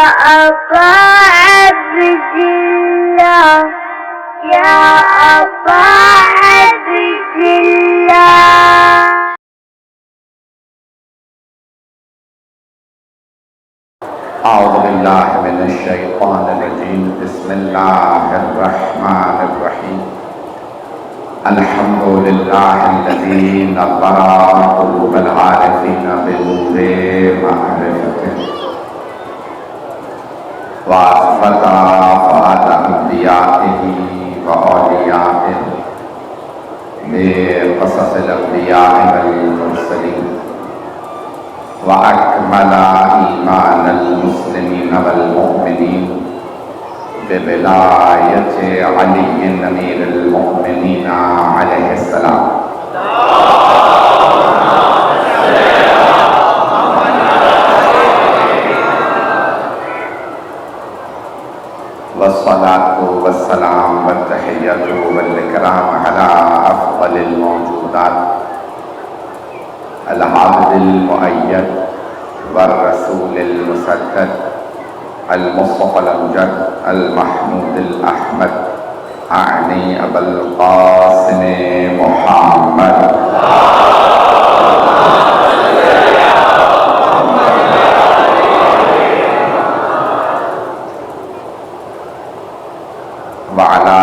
أبا عبد الله يا أبا عبد الله. أعوذ بالله من الشيطان الرجيم. بسم الله الرحمن الرحيم. الحمد لله الذي نظر قلوب العارفين بنور معرفته وأثبت فؤاد أنبيائه وأوليائه بقصص الأنبياء والمرسلين وأكمل إيمان المسلمين والمؤمنين بولاية علي أمير المؤمنين عليه السلام. والصلاة والسلام والتحية والإكرام على أفضل الموجودات العبد المؤيد والرسول المسدد المصطفى الأمجد المحمود الأحمد أعني أبا القاسم محمد وعلى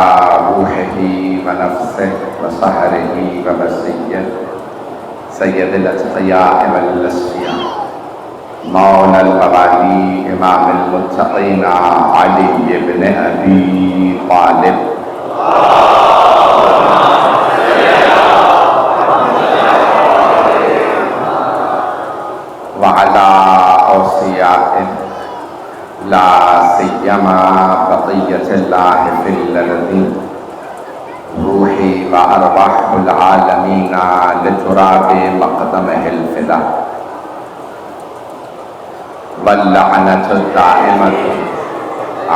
روحه ونفسه وسهره وبسيه سید الاتقیاء والاسفیاء مولا الموالي امام المتقین علی بن ابی طالب وعلى اوصیائه لا سیما بقیة اللہ فی الارضین روحی و ارواح العالمین لتراب مقدمه الفدا واللعنة الدائمة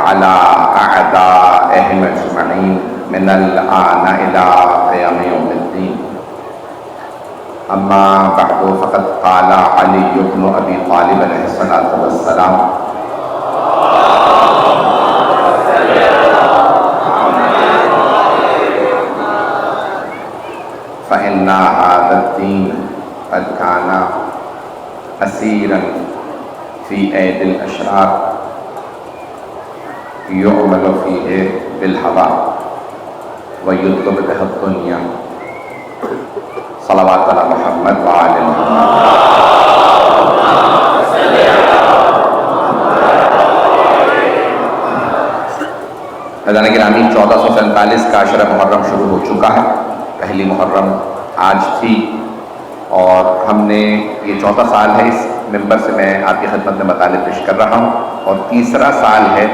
على أعدائهم أجمعين من الآن إلى قيام يوم الدين. أما بعد فقد قال علي بن أبي طالب عليه الصلاة والسلام فإن هذا الدين قد كان أسيرا في أيدي الأشرار يعمل فيه بالهوى ويطلب به الدنيا. صلوات على محمد وعلى محمد. حضران گرامی 1447 کا عشرہ محرم شروع ہو چکا ہے. پہلی محرم آج تھی اور ہم نے یہ 4تھا سال ہے اس ممبر سے میں آپ کی خدمت میں مطالب پیش کر رہا ہوں اور تیسرا سال ہے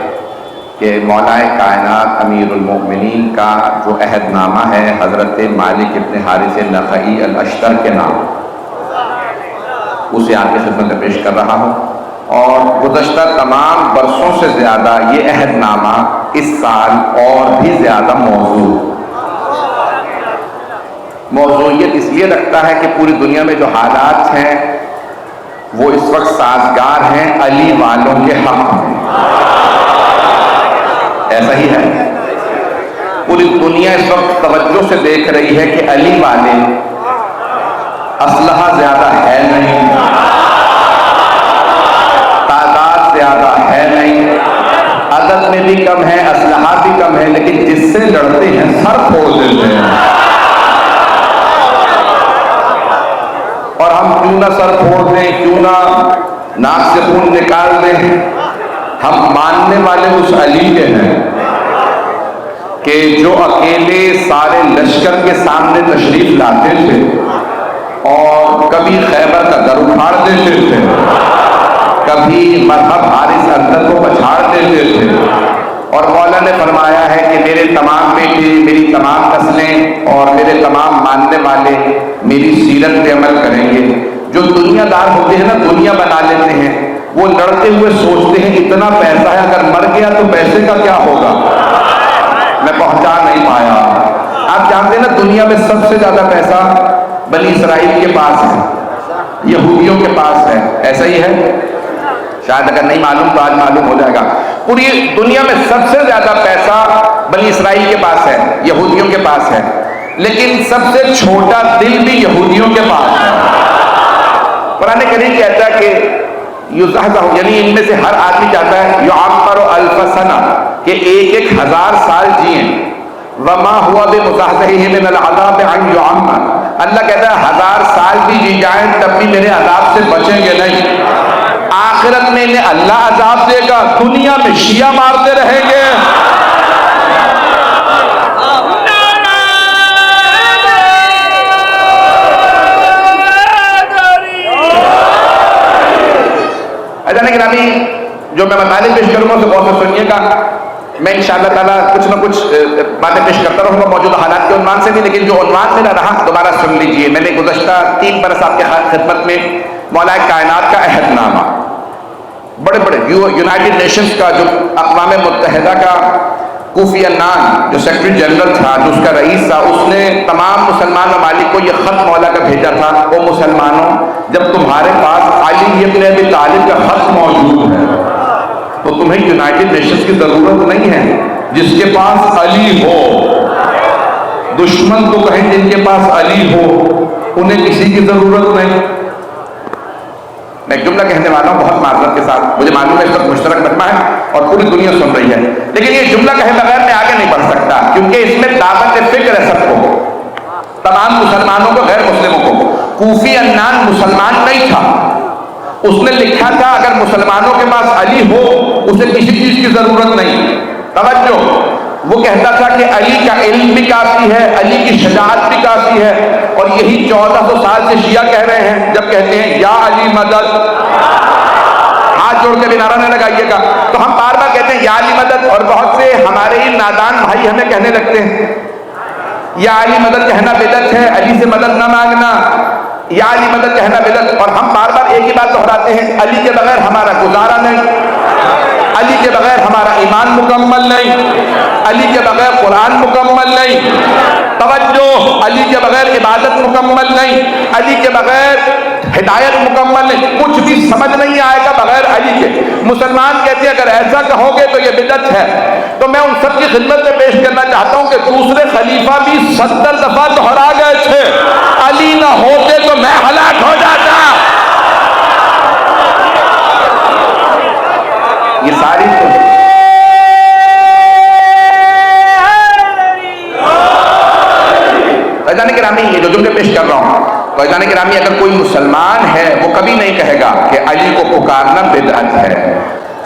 کہ مولا کائنات امیر المؤمنین کا جو عہد نامہ ہے حضرت مالک ابن حارث نخعی الاشتر کے نام اسے آپ کی خدمت میں پیش کر رہا ہوں. اور گزشتہ تمام برسوں سے زیادہ یہ عہد نامہ اس سال اور بھی زیادہ موضوعیت اس لیے رکھتا ہے کہ پوری دنیا میں جو حالات ہیں وہ اس وقت سازگار ہیں علی والوں کے حق میں. ایسا ہی ہے. پوری دنیا اس وقت توجہ سے دیکھ رہی ہے کہ علی والے اسلحہ زیادہ ہے نہیں, تعداد زیادہ ہے نہیں, عدد میں بھی کم ہے, اسلحہ بھی کم ہے, لیکن جس سے لڑتے ہیں سر پھوڑ دیتے ہیں. اور ہم کیوں نہ سر پھوڑ دیں, کیوں نہ ناک سے خون نکال دیں, ہم ماننے والے اس علی کے ہیں کہ جو اکیلے سارے لشکر کے سامنے تشریف لاتے تھے اور کبھی خیبر کا در اکھاڑ دیتے تھے, کبھی مذہب حارث اندر کو پچھاڑ دیتے تھے. اور مولا نے فرمایا ہے کہ میرے تمام بیٹے, میری تمام نسلیں اور میرے تمام ماننے والے میری سیرت پہ عمل کریں گے. جو دنیا دار ہوتے ہیں نا, دنیا بنا لیتے ہیں, وہ لڑتے ہوئے سوچتے ہیں اتنا پیسہ ہے, اگر مر گیا تو پیسے کا کیا ہوگا. میں پہنچا نہیں پایا. آپ جانتے ہیں نا دنیا میں سب سے زیادہ پیسہ بنی اسرائیل کے پاس ہے, یہودیوں کے پاس ہے. ایسا ہی ہے. شاید اگر نہیں معلوم تو آج معلوم ہو جائے گا. پوری دنیا میں سب سے زیادہ پیسہ بنی اسرائیل کے پاس ہے, یہودیوں کے پاس ہے, لیکن سب سے چھوٹا دل بھی یہودیوں کے پاس ہے. قرآن کریم کہتا ہے کہ یعنی ان میں سے ہر آدمی چاہتا ہے یعمر الف سنہ کہ ایک 1000 سال جئیں. وما ہوا بمزحزحہ من العذاب ان یعمر, اللہ کہتا ہے 1000 سال بھی جی جائیں تب بھی میرے عذاب سے بچیں گے نہیں. آخرت میں انہیں اللہ عذاب دے گا, دنیا میں شیعہ مارتے رہیں گے. گرامی, جو میں مطالب پیش کروں گا اسے غور سے سنیے گا. میں انشاءاللہ تعالیٰ کچھ نہ کچھ باتیں پیش کرتا رہوں گا موجودہ حالات کے عنوان سے بھی, لیکن جو عنوان میرا رہا دوبارہ سن لیجئے. میں نے گزشتہ 3 برس آپ کے خدمت میں مولا کائنات کا عہد نامہ, بڑے بڑے یونائٹڈ نیشنز کا, جو اقوام متحدہ کا کوفی عنان جو سیکرٹری جنرل تھا, جو اس کا رئیس تھا, اس نے تمام مسلمان ممالک کو یہ خط مولا کا بھیجا تھا, وہ مسلمانوں جب تمہارے پاس علی ابن ابی طالب کا خط موجود ہے تو تمہیں یونائٹڈ نیشنز کی ضرورت نہیں ہے. جس کے پاس علی ہو, دشمن تو کہیں جن کے پاس علی ہو انہیں کسی کی ضرورت نہیں. میں ایک جملہ کہنے والا ہوں بہت معذرت کے ساتھ, مجھے معلوم ہے اس وقت مشترک مجمع ہے اور پوری دنیا سن رہی ہے, لیکن یہ جملہ کہے بغیر میں آگے نہیں بڑھ سکتا, کیونکہ اس میں دعوت فکر ہے سب کو, تمام مسلمانوں کو, غیر مسلموں کو. کوفی عنان مسلمان نہیں تھا, اس نے لکھا تھا اگر مسلمانوں کے پاس علی ہو اسے کسی چیز کی ضرورت نہیں. توجہ, وہ کہتا تھا کہ علی کا علم بھی کافی ہے, علی کی شجاعت بھی کافی ہے, اور یہی 1400 سال سے شیعہ کہہ رہے ہیں جب کہتے ہیں یا علی مدد, ہاتھ جوڑ کے بھی نعرہ نہ لگائیے گا, تو ہم بار بار کہتے ہیں یا علی مدد, اور بہت سے ہمارے ہی نادان بھائی ہمیں کہنے لگتے ہیں یا علی مدد کہنا بدعت ہے, علی سے مدد نہ مانگنا, یا علی مدد کہنا بدعت. اور ہم بار بار ایک ہی بات دہراتے ہیں, علی کے بغیر ہمارا گزارا نہیں, علی کے بغیر ہمارا ایمان مکمل نہیں, علی کے بغیر قرآن مکمل نہیں. توجہ, علی کے بغیر عبادت مکمل نہیں, علی کے بغیر ہدایت مکمل نہیں, کچھ بھی سمجھ نہیں آئے گا بغیر علی کے. مسلمان کہتے ہیں اگر ایسا کہو گے تو یہ بدعت ہے. تو میں ان سب کی خدمت میں پیش کرنا چاہتا ہوں کہ دوسرے خلیفہ بھی 70 دفعہ دہرا گئے تھے, علی نہ ہوتے تو میں ہلاک ہو جاتا. یہ ساری فیضان گرامی, یہ جو جملے پیش کر رہا ہوں, فیضان گرامی, اگر کوئی مسلمان ہے وہ کبھی نہیں کہے گا کہ علی کو پکارنا بدعت ہے.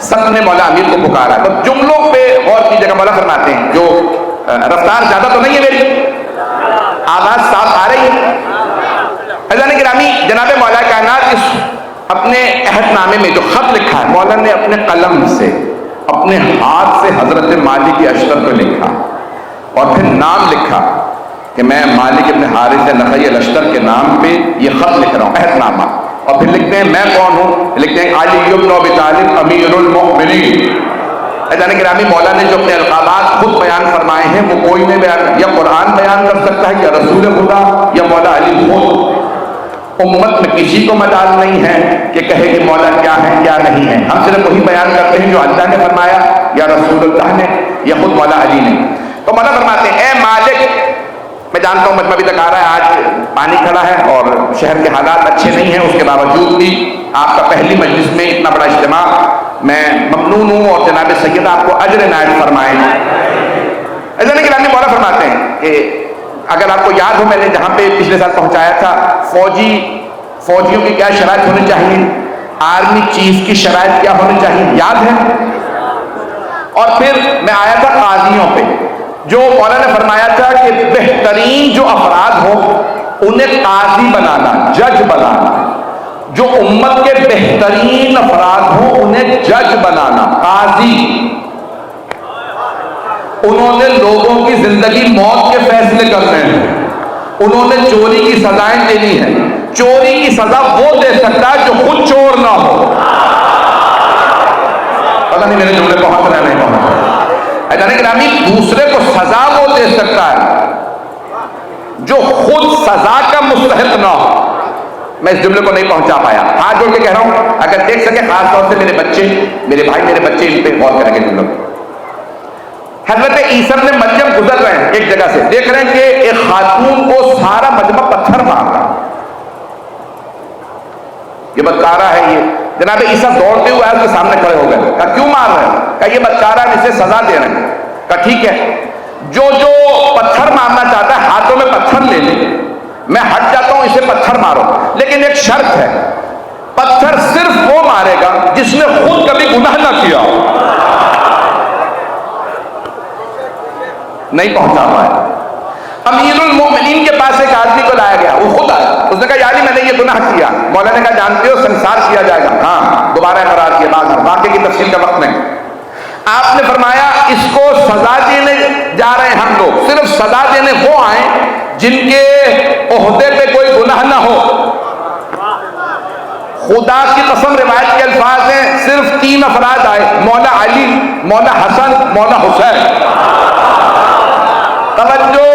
سب نے مولا امیر کو پکارا. تو جملوں پہ غور کیجیے گا, مولا فرماتے ہیں, جو رفتار زیادہ تو نہیں ہے میری, آواز صاف آ رہی ہے. فیضان گرامی, جناب مولا کائنات اس اپنے عہد نامے میں جو خط لکھا ہے, مولا نے اپنے قلم سے, اپنے ہاتھ سے حضرت مالک اشتر کو لکھا اور پھر نام لکھا کہ میں مالک ابن حارث نخعی الاشتر کے نام پہ یہ خط لکھ رہا ہوں, عہد نامہ. اور پھر لکھتے ہیں میں کون ہوں, لکھتے ہیں علی ابن ابی طالب امیر المؤمنین. فیضان گرامی, مولا نے جو اپنے القابات خود بیان فرمائے ہیں وہ کوئی نہیں بیان, یا قرآن بیان کر سکتا ہے یا رسول خدا یا مولا علی خود. امت میں کسی کو مجال نہیں ہے کہ کہے کہ مولا کیا ہے کیا نہیں ہے. ہم صرف وہی بیان کرتے ہیں جو اللہ نے فرمایا یا رسول اللہ نے یا خود مولا علی نے. تو مولا فرماتے ہیں اے مالک, میں جانتا ہوں مجمع بھی تک آ رہا ہے, آج پانی کھڑا ہے اور شہر کے حالات اچھے نہیں ہیں, اس کے باوجود بھی آپ کا پہلی مجلس میں اتنا بڑا اجتماع, میں ممنون ہوں, اور جناب سید آپ کو اجر عنایت فرمائیں. ایسا گرامی, مولا فرماتے ہیں کہ اگر آپ کو یاد ہو میں نے جہاں پہ پچھلے سال پہنچایا تھا, فوجیوں کی کیا شرائط ہونی چاہیے, آرمی چیف کی شرائط کیا ہونی چاہیے, یاد ہے. اور پھر میں آیا تھا قاضیوں پہ, جو مولا نے فرمایا تھا کہ بہترین جو افراد ہو انہیں قاضی بنانا, جج بنانا. جو امت کے بہترین افراد ہوں انہیں جج بنانا, قاضی. انہوں نے لوگوں کی زندگی موت کے فیصلے کرنے ہیں, انہوں نے چوری کی سزائیں دینی ہے. چوری کی سزا وہ دے سکتا ہے جو خود چور نہ ہو. پتہ نہیں میرے جملے پہنچ رہے نہیں پہنچ رہے. ایسا گرامی, دوسرے کو سزا وہ دے سکتا ہے جو خود سزا کا مستحق نہ ہو. میں اس جملے کو نہیں پہنچا پایا. ہاتھ جوڑ کے کہہ رہا ہوں, اگر دیکھ سکے خاص طور سے میرے بچے, میرے بھائی, میرے بچے ان پہ غور کریں گے جملوں پہ. حضرت عیسیٰ نے مریم گزر رہے ہیں ایک جگہ سے, دیکھ رہے ہیں کہ ایک خاتون کو سارا مجمع پتھر مار رہا, یہ بدکارہ ہے یہ. جناب عیسیٰ دوڑتے ہوئے اس کے سامنے کھڑے ہو گئے, کہا کیوں مار رہے ہیں؟ کہا یہ بدکارہ ہے, اسے سزا دے رہے ہیں. کہا ٹھیک ہے, جو پتھر مارنا چاہتا ہے ہاتھوں میں پتھر لے لے, میں ہٹ جاتا ہوں, اسے پتھر مارو, لیکن ایک شرط ہے, پتھر صرف وہ مارے گا جس نے خود کبھی گناہ نہ کیا. نہیں پہنچا پایا. امیر المومنین کے پاس ایک آدمی کو لایا گیا, وہ خود آیا, اس نے کہا یاری میں نے یہ گناہ کیا. مولا نے کہا جانتے ہو سنسار کیا جائے گا؟ ہاں, دوبارہ اقرار کیا, بعد میں واقعے کی تفصیل کا وقت نہیں. آپ نے فرمایا اس کو سزا دینے جا رہے ہیں ہم لوگ, صرف سزا دینے وہ آئیں جن کے عہدے پہ کوئی گناہ نہ ہو. خدا کی قسم روایت کے الفاظ ہیں, صرف 3 افراد آئے, مولا علی, مولا حسن, مولا حسین. توجہ,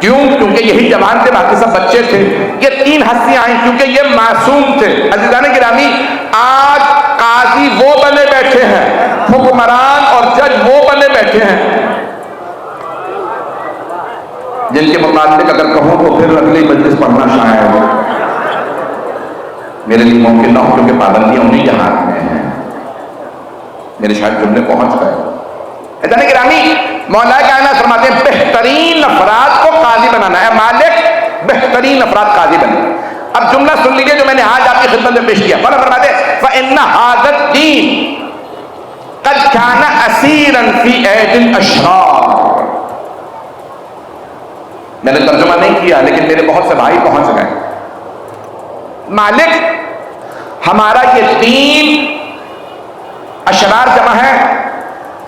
کیوں؟ کیونکہ یہی جوان تھے, باقی سب بچے تھے. یہ 3 ہستیاں آئیں کیونکہ یہ معصوم تھے. عزیزان گرامی, آج قاضی وہ بنے بیٹھے ہیں, حکمران اور جج وہ بنے بیٹھے ہیں جن کے متعلق اگر کہوں تو پھر اگلی مجلس پڑھنا شاید میرے لیے ممکن نہ ہو, کیونکہ پابندیاں انہیں کے ہاتھ میں ہیں. میرے شاید جملے پہنچ گئے. عزیزان گرامی, مولا کائنات فرماتے ہیں بہترین افراد کو قاضی بنانا ہے. مالک بہترین افراد قاضی بنے. اب جملہ سن لیجیے جو میں نے آج آپ کی خدمت میں پیش کیا. مولا فرماتے ہیں فَإِنَّ هَذَا الدِّينَ قَدْ كَانَ أَسِيرًا فِي أَيْدِي الْأَشْرَارِ. میں نے ترجمہ نہیں کیا لیکن میرے بہت سے بھائی پہنچ گئے. مالک ہمارا یہ دین, اشرار جمع ہے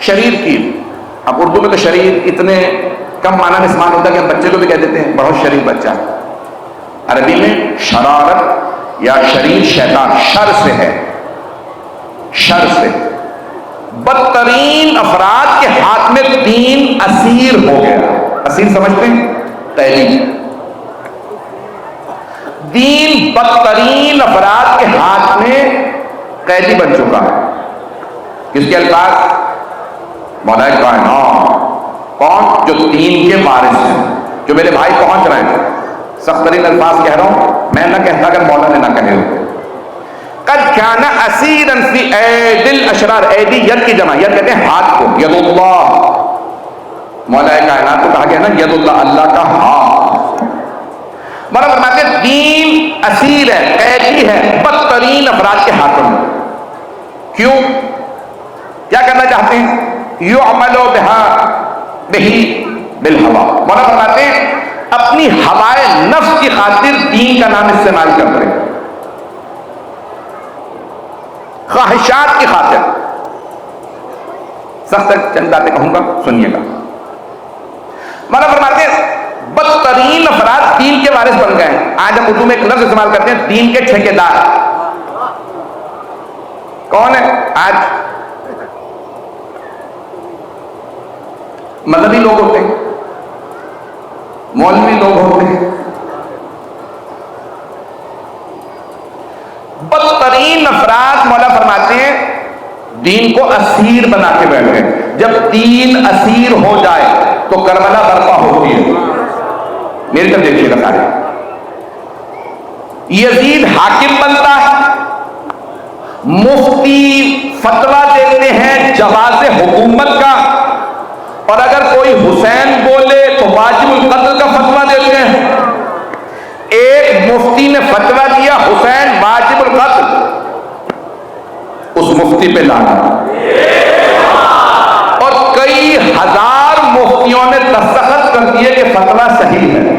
شریر کی. اب اردو میں تو شریر اتنے کم معنی میں استعمال ہوتا ہے کہ ہم بچے کو بھی کہہ دیتے ہیں بہت شریر بچہ. عربی میں شرارت یا شریر شیطان شر سے ہے, شر سے. بدترین افراد کے ہاتھ میں دین اسیر ہو گیا. اسیر سمجھتے ہیں؟ قیدی. دین بدترین افراد کے ہاتھ میں قیدی بن چکا ہے. کس کے الفاظ؟ مولا کائنات. کون؟ جو دین کے وارث ہیں, جو میرے بھائی پہنچ رہے ہیں. سخت ترین الفاظ کہہ رہا ہوں, میں نہ کہتا اگر مولا نے نہ کہے ہوتے. قد کان اسیرا فی ایدی الاشرار. ایدی ید کی جمع, ید کہتے ہیں ہاتھ کو, ید اللہ. مولا کائنات کو کہا گیا نا ید اللہ, اللہ کا ہاتھ. مولا فرماتے ہیں دین اسیر ہے, قیدی ہے بدترین افراد کے ہاتھوں میں. کیوں؟ کیا کرنا چاہتے ہیں؟ یعمل بہی بالہوا. مولا فرماتے ہیں اپنی ہوائے نفس کی خاطر دین کا نام استعمال کر رہے ہیں, خواہشات کی خاطر. سخت چند باتیں کہوں گا, سنیے گا. مولا فرماتے ہیں بدترین افراد دین کے وارث بن گئے ہیں. آج ہم اردو میں ایک لفظ استعمال کرتے ہیں دین کے ٹھیکیدار. کون ہے آج؟ مذہبی لوگ ہوتے ہیں, مولوی لوگ ہوتے ہیں. بدترین افراد مولا فرماتے ہیں دین کو اسیر بنا کے بیٹھے. جب دین اسیر ہو جائے تو کربلا برپا ہوتی ہے. میری طرف دیکھیے گا سارے. یزید حاکم بنتا ہے, مفتی فتویٰ دیتے ہیں جواز حکومت کا, اور اگر کوئی حسین بولے تو واجب القتل کا فتویٰ دیتے ہیں. ایک مفتی نے فتویٰ دیا حسین واجب القتل, اس مفتی پہ لانا. اور کئی ہزار مفتیوں نے دستخط کر دیے کہ فتویٰ صحیح ہے.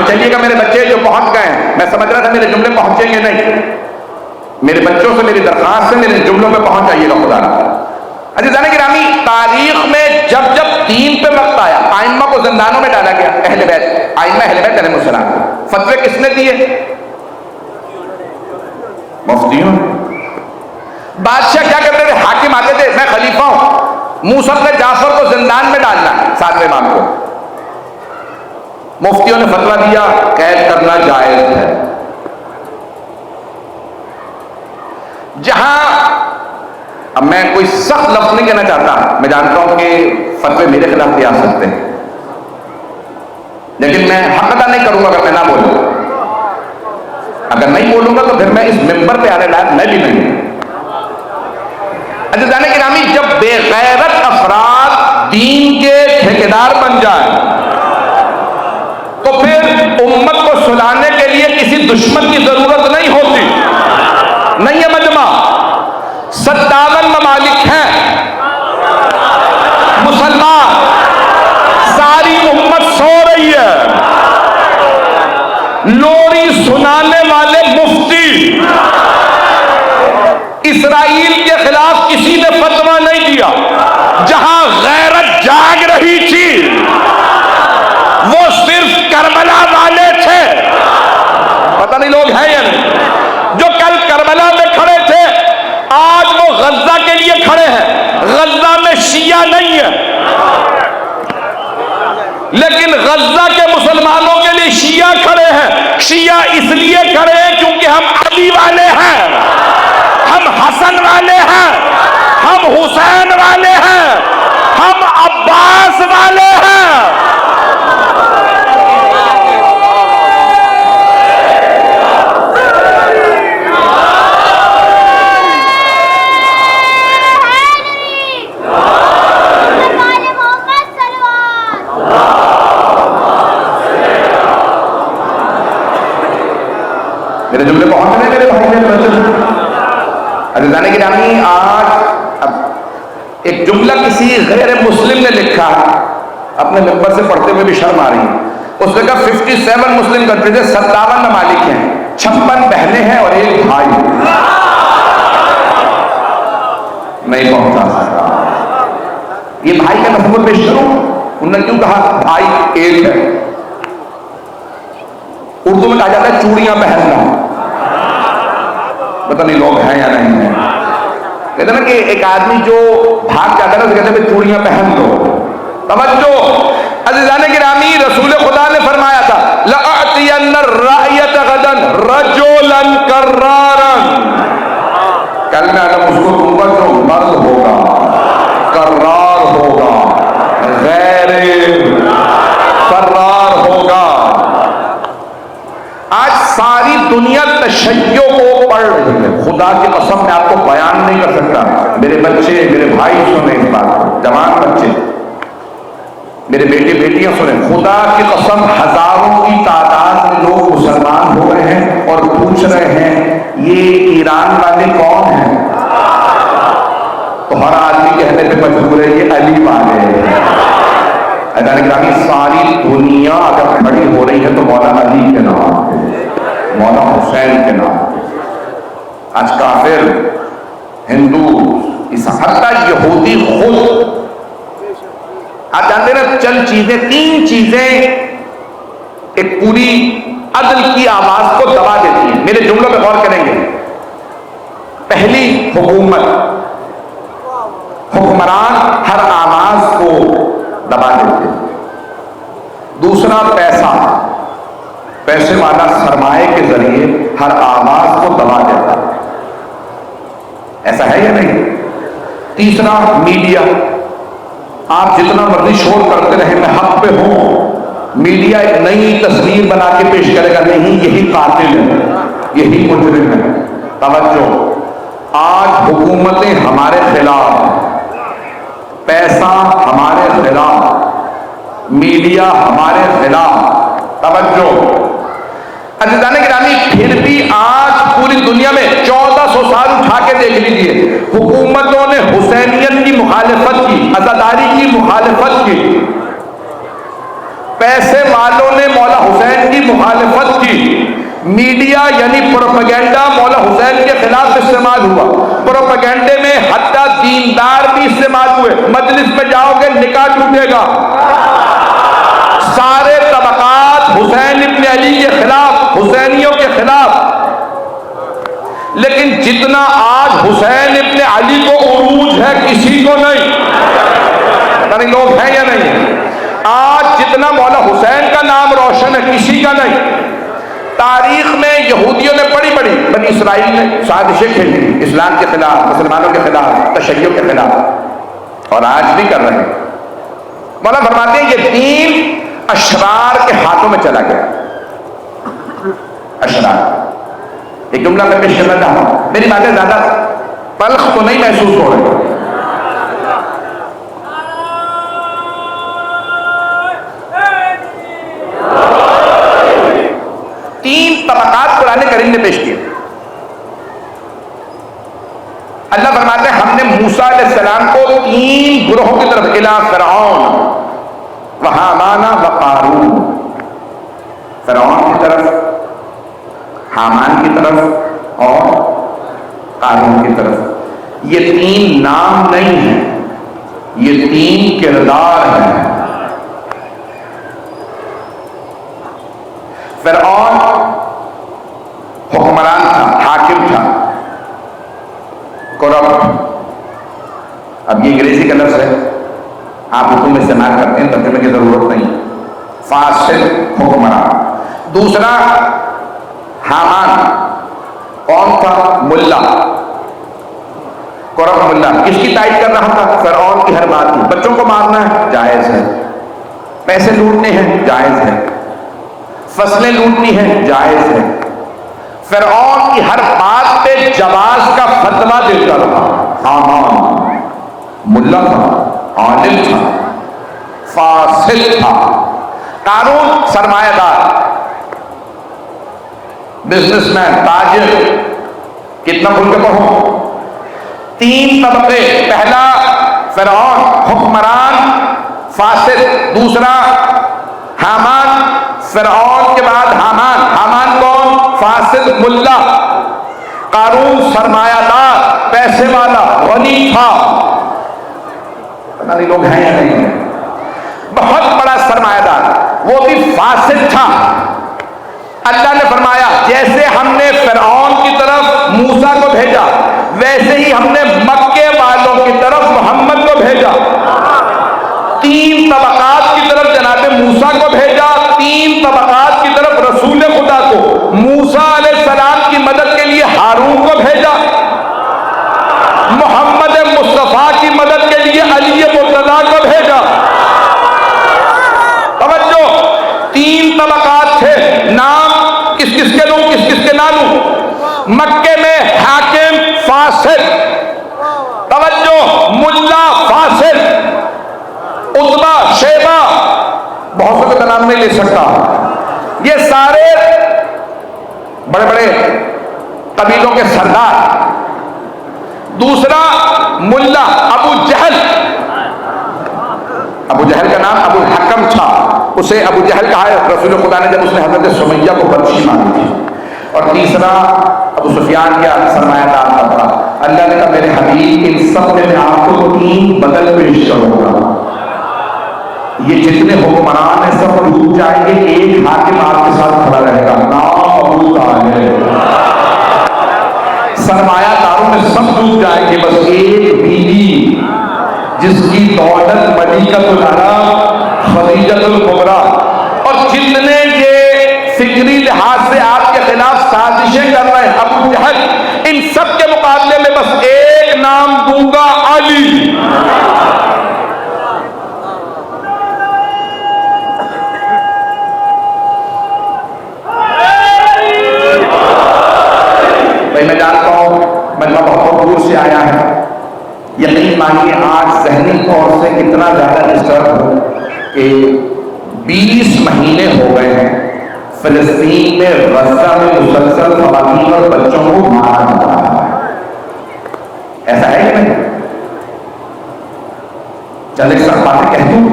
چلیے گا میرے بچے جو پہنچ گئے ہیں, میں سمجھ رہا تھا میرے جملے پہنچیں گے نہیں. میرے بچوں سے میری درخواست سے میرے جملوں پہ پہنچ جائیے گا خدا نہ. عزیزان گرامی, تاریخ میں جب جب دین پہ وقت آیا آئمہ کو زندانوں میں ڈالا گیا. اہل بیت, آئمہ اہل بیت علیہ السلام. فتوے کس نے دیے؟ مفتیوں. بادشاہ کیا کرتے تھے؟ حاکم آتے تھے میں خلیفہ ہوں, موسیٰ بن جعفر کو زندان میں ڈالنا ہے, 7ویں امام کو. مفتیوں نے فتویٰ دیا قید کرنا جائز ہے. جہاں اب میں کوئی سخت لفظ نہیں کہنا چاہتا، میں جانتا ہوں کہ فتوے میرے خلاف بھی آ سکتے ہیں، لیکن میں حق ادا نہیں کروں گا اگر میں نہ بولوں. اگر نہیں بولوں گا تو پھر میں اس ممبر پہ آنے لائق میں بھی نہیں ہوں. عزیزان گرامی، جب بے غیرت افراد دین کے ٹھیکیدار بن جائیں تو پھر امت کو سلانے کے لیے کسی دشمن کی ضرورت نہیں ہوتی. نہیں ہے مجمع، 57 ممالک ہیں مسلمان، ساری امت سو رہی ہے. لوری سنانے والے مفتی اسرائیل کے خلاف کسی نے فتویٰ نہیں دیا. جہاں غیرت جاگ رہی تھی وہ صرف کربلا والے تھے. پتہ نہیں لوگ ہیں یا نہیں، جو کل کربلا میں کھڑے تھے آج وہ غزہ کے لیے کھڑے ہیں. غزہ میں شیعہ نہیں ہے، لیکن غزہ کے مسلمانوں کے لیے شیعہ کھڑے ہیں. شیعہ اس لیے کھڑے ہیں کیونکہ ہم علی والے ہیں، ہم حسن والے ہیں، ہم حسین والے ہیں، ہم عباس والے ہیں. میرے جملے پہنچ رہے میرے بھائی نے. عزیزان گرامی، آج اب ایک جملہ کسی غیر مسلم نے لکھا، اپنے ممبر سے پڑھتے ہوئے بھی شرم آ رہی ہے. اس نے کہا 57 مسلم کنٹریز ہیں، 57 ممالک ہیں، 56 بہنیں ہیں اور 1 بھائی. نہیں پہنچا سکتا. یہ بھائی کا مفہوم پیش کروں، انہوں نے کیوں کہا بھائی ایک ہے؟ اردو میں کہا جاتا ہے چوڑیاں پہننا. پتہ نہیں لوگ ہیں یا نہیں ہیں. کہتے ہیں نا کہ ایک آدمی جو بھاگ جاتا ہے نا تو کہتے ہیں چوڑیاں پہن دو. توجہ عزیزان گرامی، رسول خدا نے فرمایا تھا لَأَعْتِيَنَّ الرَّأْيَةَ غَدًا رَجُلًا كَرَّارًا. کل میں آدم اس کو دوں گا جو مرد ہوگا، کرار ہوگا، غیر فرار ہوگا. آج ساری دنیا تشیع کو پڑھ رہی ہے. خدا کی قسم میں آپ کو بیان نہیں کر سکتا. میرے بچے، میرے بھائی سنیں اس بات کو، جوان بچے، میرے بیٹے بیٹیاں سنیں. خدا کی قسم ہزاروں کی تعداد میں لوگ مسلمان ہو رہے ہیں اور پوچھ رہے ہیں یہ ایران والے کون ہیں؟ تو ہر آدمی کہنے پہ مجبور ہے یہ علی والے ہیں. ساری دنیا اگر کھڑی ہو رہی ہے تو مولانا علی کے نام، مولانا حسین کے نام. آج کافر، ہندو، حتیٰ یہودی خود، آپ جانتے ہیں نا چند چیزیں، 3 چیزیں ایک پوری عدل کی آواز کو دبا دیتی ہیں. میرے جملوں پہ غور کریں گے. پہلی، حکومت، حکمران ہر آواز کو دبا دیتے ہیں. دوسرا، پیسہ، پیسے والا سرمایہ کے ذریعے ہر آواز کو دبا دیتا ہے. ایسا ہے یا نہیں؟ تیسرا، میڈیا. آپ جتنا مرضی شور کرتے رہے میں حق پہ ہوں، میڈیا ایک نئی تصویر بنا کے پیش کرے گا، نہیں یہی قاتل ہے، یہی مجرم ہے. توجہ، آج حکومتیں ہمارے خلاف، پیسہ ہمارے خلاف، میڈیا ہمارے خلاف. توجہ عزیزان گرامی، پھر بھی آج پوری دنیا میں 1400 سال اٹھا کے دیکھ لیجئے، حکومتوں نے حسینیت کی مخالفت کی، عزاداری کی مخالفت کی، پیسے والوں نے مولا حسین کی مخالفت کی. میڈیا یعنی پروپیگنڈا مولا حسین کے خلاف استعمال ہوا. پروپیگنڈے میں حتیٰ دیندار بھی استعمال ہوئے. مجلس میں جاؤ گے نکاح ٹوٹے گا. سارے طبقات حسین ابن علی کے خلاف، حسینیوں کے خلاف. لیکن جتنا آج حسین ابن علی کو عروج ہے کسی کو نہیں. یعنی لوگ ہیں یا نہیں؟ آج جتنا مولا حسین کا نام روشن ہے کسی کا نہیں۔ تاریخ میں یہودیوں نے بڑی بڑی بنی اسرائیل نے سازشیں کھیلی اسلام کے خلاف، مسلمانوں کے خلاف، تشیع کے خلاف، اور آج بھی کر رہے ہیں۔ مولا فرماتے ہیں یہ دین اشرار کے ہاتھوں میں چلا گیا۔ اشرار، ایک جملہ میں پیش کرنا چاہتا ہوں، میری باتیں زیادہ تلخ تو نہیں محسوس ہو رہی۔ تین طبقات قرآن کریم نے پیش کیے۔ اللہ فرماتے ہیں ہم نے موسیٰ علیہ السلام کو تین گروہوں کی طرف، الی فرعون و ہامان و قارون، فرعون کی طرف، حامان کی طرف اور قارون کی طرف۔ یہ تین نام نہیں ہیں، یہ تین کردار ہیں۔ فرعون حکمران تھا، حاکم تھا، کرپٹ۔ اب یہ انگریزی کا لفظ ہے، آپ حکم استعمال کرتے ہیں، ترجمے کی ضرورت نہیں۔ فاسد حکمران۔ دوسرا حامان، کون تھا؟ ملا، کرپٹ ملا۔ کس کی تائید کر رہا تھا؟ فرعون کی ہر بات کی۔ بچوں کو مارنا ہے جائز ہے، پیسے لوٹنے ہیں جائز ہے، فصلیں لوٹنی ہیں جائز ہے۔ فرعون کی ہر بات پہ جواز کا فتویٰ دیتا رہا۔ حامان ملا تھا، عالم تھا، فاسد تھا۔ قارون سرمایہ دار، بزنس مین، تاجر، کتنا ملک پر ہو۔ تین طبقے، پہلا فرعون حکمران فاسد، دوسرا حامان، فرعون کے بعد حامان۔ حامان کون؟ فاسد ملا۔ قارون سرمایہ دار، پیسے والا، غنی تھا، پتہ نہیں لوگ ہیں یا نہیں ہیں، بہت بڑا سرمایہ دار، وہ بھی فاسد تھا۔ اللہ نے فرمایا جیسے ہم نے فرعون کی طرف موسیٰ کو بھیجا، ویسے ہی ہم نے مکے والوں کی طرف محمد کو بھیجا۔ تین طبقات کی طرف جناب موسیٰ کو بھیجا، تین طبقات کی طرف رسول خدا کو۔ موسیٰ علیہ السلام کی مدد کے لیے ہارون کو بھیجا، محمد مصطفیٰ کی مدد کے لیے علی مرتضیٰ کو بھیجا۔ توجہ، تین طبقات تھے، نام کس کس کے لوں، کس کس کے نہ لوں؟ مکے میں حاکم فاسد، توجہ، ملا فاسد، عتبہ، شیبہ، بہت سے کا نام نہیں لے سکتا، یہ سارے بڑے بڑے قبیلوں کے سردار۔ دوسرا ملا ابو جہل، ابو جہل کا نام ابو الحکم تھا، اسے ابو جہل کہا ہے رسول خدا نے جب اس نے حضرت سمیہ کو بخشی مانگی تھی۔ اور تیسرا ابو سفیان کا سرمایہ دار تھا۔ اللہ نے کہا میرے حبیب ان سب میں آپ کو تین بدل پیش کروں گا، یہ جتنے حکمران ہیں سب ڈوب جائیں گے، ایک حاکم آپ کے ساتھ کھڑا رہے گا، نام ابو طالب۔ سرمایہ داروں میں سب ڈوب جائیں گے، بس ایک بیوی جس کی دولت ملیکۃ العرب خدیجۃ الکبریٰ، اور جتنے یہ فکری لحاظ سے آپ کے خلاف سازشیں کر رہے ہیں ابو جہل، ان سب کے مقابلے میں بس ایک نام دوں گا، علی۔ میں جانتا ہوں مجمع بہت دور سے آیا ہے، یقین مانیے آج ذہنی طور سے اتنا زیادہ ڈسٹرب ہو کہ 20 مہینے ہو گئے ہیں فلسطین میں غزہ میں مسلسل خواتین اور بچوں کو مارا جا رہا ہے۔ ایسا ہے کہ نہیں؟ چل ایک سب باتیں کہہ دوں،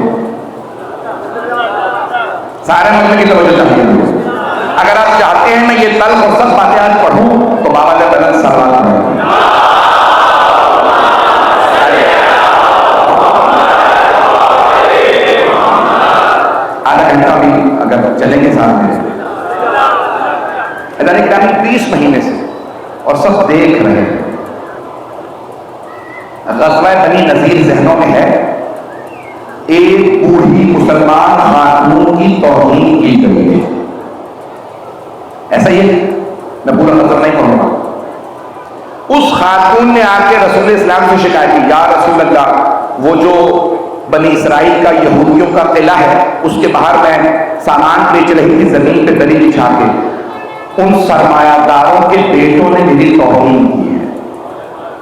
سارے مجمع کی توجہ چاہیے مجھے۔ اگر آپ چاہتے ہیں میں یہ تلخ اور سب باتیں آج پڑھوں تو بابا نے بلند سوال کریں، آدھا گھنٹہ بھی اگر چلیں گے ساتھ میں۔ اللہ نے کہا 30 مہینے سے اور سب دیکھ رہے ہیں، غزوہ بنی نذیر ذہنوں میں ہے، ایک بوڑھی یہودی مسلمان خاتون کی توہین کی گئی ہے. ایسا ہی ہے، میں پورا نظر نہیں پڑھوں گا. اس خاتون نے آ کے رسول اسلام سے شکایت کی، یا رسول اللہ، وہ جو بنی اسرائیل کا یہودیوں کا قلعہ ہے اس کے باہر میں سامان بیچ رہی تھی زمین پہ دری بچھا کے، ان سرمایہ داروں کے بیٹوں نے میری توہین کی ہے.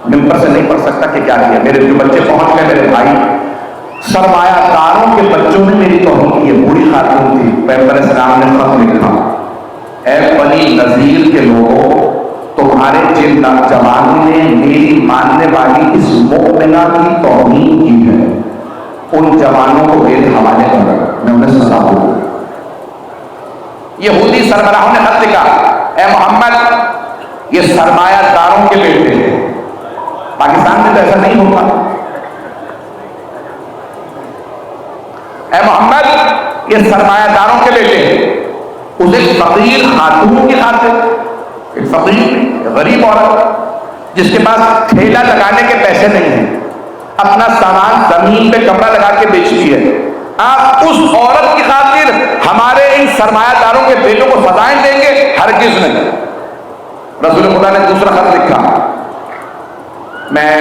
ممبر سے نہیں پڑھ سکتا کہ کیا کیا، میرے جو بچے پہنچ گئے میرے بھائی، سرمایہ داروں کے بچوں نے میری توہین کی ہے. بوڑھی خاتون تھی. پیغمبر اسلام نے خط لکھا، اے بنی نذیر کے لوگوں، تمہارے جن نوجوانوں نے میری ماننے والی اس مؤمنہ کی توہین کی ہے، ان جوانوں کو میرے حوالے کر رکھا، میں انہیں سزا دوں. یہودی سربراہوں نے خط لکھا، اے محمد، یہ سرمایہ داروں کے بیٹے ہیں. پاکستان میں تو ایسا نہیں ہوتا. اے محمد، یہ سرمایہ داروں کے بیٹے ہیں. اس ایک فقیر خاتون کی خاطر، ایک فقیر غریب عورت جس کے پاس ٹھیلا لگانے کے پیسے نہیں ہیں، اپنا سامان زمین پہ کپڑا لگا کے بیچتی ہے، آپ اس عورت کی خاطر ہمارے ان سرمایہ داروں کے بیٹوں کو سزائیں دیں گے؟ ہرگز نہیں. رسول خدا نے دوسرا خط لکھا، میں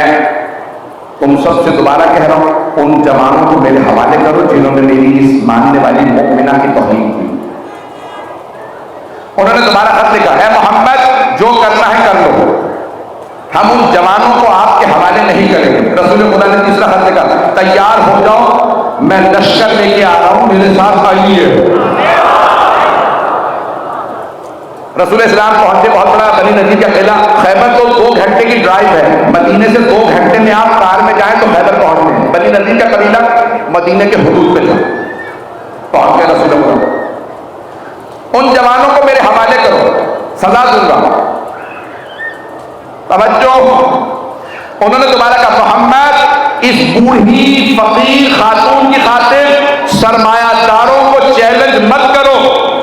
تم سب سے دوبارہ کہہ رہا ہوں، ان جوانوں کو میرے حوالے کرو جنہوں نے میری اس ماننے والی مؤمنہ کی توہین کی. انہوں نے دوبارہ خط لکھا، اے محمد، جو کرنا ہے کر لو، ہم ان جوانوں کو آپ کے حوالے نہیں کریں گے. رسول خدا نے تیسرا خط لکھا، تیار ہو جاؤ، میں لشکر لے کے آ رہا ہوں، میرے ساتھ آئیے. رسول اسلام پہنچے. بہت بڑا بنی نذیر کا قلعہ، خیبر تو 2 گھنٹے کی ڈرائیو ہے. مدینے سے 2 گھنٹے میں آپ کار میں جائیں تو خیبر پہنچتے ہیں. بنی نذیر کا قبیلہ مدینے کے حدود پہ تھا. پہنچ گئے رسول اللہ. ان جوانوں کو میرے حوالے کرو، سزا دوں گا. توجہ، انہوں نے دوبارہ کہا، محمد، اس بوڑھی فقیر خاتون کی خاطر سرمایہ داروں کو چیلنج مت کرو،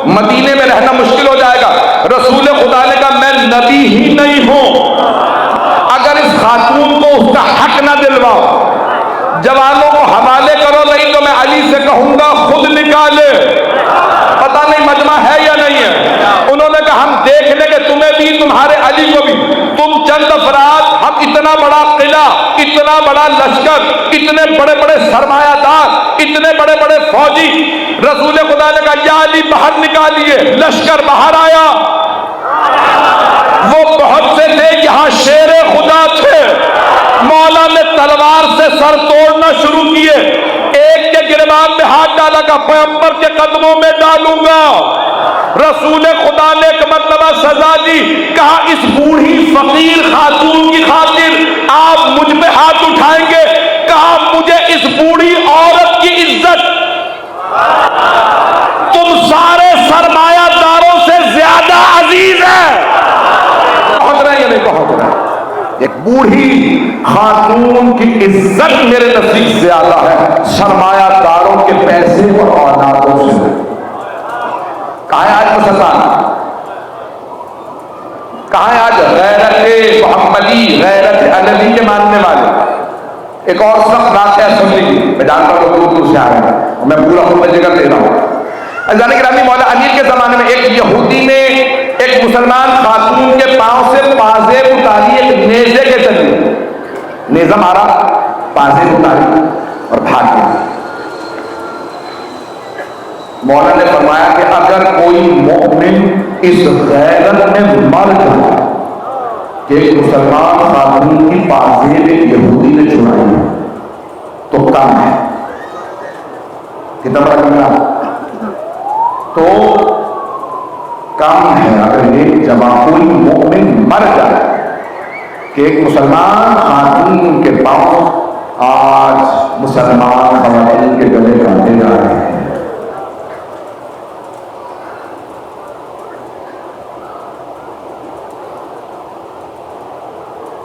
مدینے میں رہنا مشکل ہو جائے گا. رسول خدا نے کہا، میں نبی ہی نہیں ہوں، اگر اس خاتون کو اس کا حق نہ دلواؤ، جوانوں کو حوالے کرو، نہیں تو میں علی سے کہوں گا خود نکالے. پتہ نہیں مجمع ہے یا نہیں ہے. انہوں نے کہا، ہم دیکھ لیں گے تمہیں بھی تمہارے علی کو بھی. تم چند افراد، ہم اتنا بڑا قلعہ، اتنا بڑا لشکر، اتنے بڑے بڑے سرمایہ دار، اتنے بڑے بڑے فوجی. رسول خدا نے کہا، یا علی باہر نکالیے. لشکر باہر آیا. وہ بہت سے تھے، یہاں شیر خدا تھے. مولا نے تلوار سے سر توڑنا شروع کیے. ایک کے گربان میں ہاتھ ڈالا کہ پیغمبر کے قدموں میں ڈالوں گا. رسول خدا نے ایک مرتبہ سزا دی، کہا اس بوڑھی فقیر خاتون کی خاطر آپ مجھ پہ ہاتھ اٹھائیں گے؟ کہا مجھے اس بوڑھی عورت کی عزت تم سارے سرمایہ داروں سے زیادہ عزیز ہے. پہنچ رہے ہیں یا نہیں پہنچ رہے؟ ایک بوڑھی خاتون کی عزت میرے نزدیک زیادہ ہے سرمایہ داروں کے پیسے اور اولادوں سے. کہاں ہے آج مسلمان؟ کہاں ہے آج غیرت محمدی، غیرت علوی کے ماننے والے؟ ایک اور سخت واقعہ سن لیجیے. میں جانتا ہوں دور دور سے آ رہے ہیں، میں پورا خود ذکر دے رہا ہوں. جانے گرامی، مولا امیر کے زمانے میں ایک یہودی نے ایک مسلمان خاتون کے پاؤں سے پازیب اتاری، ایک نیزے کے ذریعے. نیزہ مارا، پازیب اتاری اور بھاگ گیا. مولا نے فرمایا کہ اگر کوئی مومن اس غیرت میں مر جائے کہ ایک مسلمان خاتون کی پازیب ایک یہودی نے چرائی تو کم ہے. کتنا بڑا کم؟ تو کم ہے. اگر ایک جوان کوئی مومن مر جائے کہ ایک مسلمان خاتون کے پاؤں آج مسلمان خواتین کے گلے کاٹے جا رہے ہیں.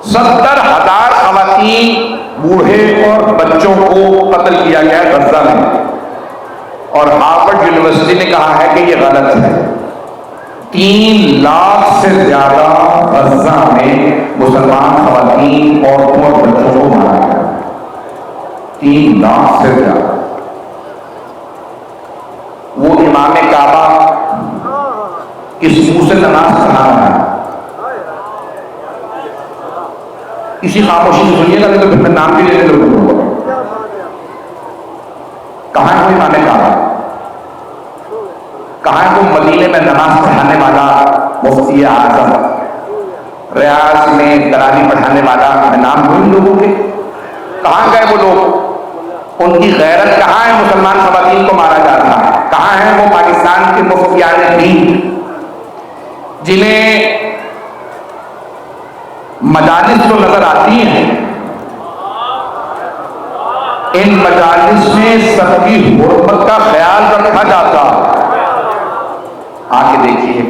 ستر 70,000 خواتین، بوڑھے اور بچوں کو قتل کیا گیا غزہ میں. اور ہارورڈ یونیورسٹی نے کہا ہے کہ یہ غلط ہے. 3 لاکھ سے زیادہ غزہ میں مسلمان خواتین، عورتوں اور بچوں کو مارا گیا. 3 لاکھ سے زیادہ. کس منہ سے نماز پڑھا رہا ہے؟ اسی خاموشی سے سنیے گا، نہیں تو پھر میں نام بھی لینے لوگوں کو. کہاں ہے کوئی امام کعبہ؟ کہاں ہے کوئی مدینے میں نماز پڑھانے والا مفتی اعظم، ریاض میں تراویح پڑھانے والا؟ میں نام بھول لوگوں کے. کہاں گئے وہ لوگ؟ ان کی غیرت کہاں ہے؟ مسلمان خواتین کو مارا جاتا ہے. کہاں ہیں وہ پاکستان کے مفتیان دین جنہیں مجالس تو نظر آتی ہیں، ان مجالس میں سب کی حرمت کا خیال رکھا جاتا؟ آ کے دیکھیے،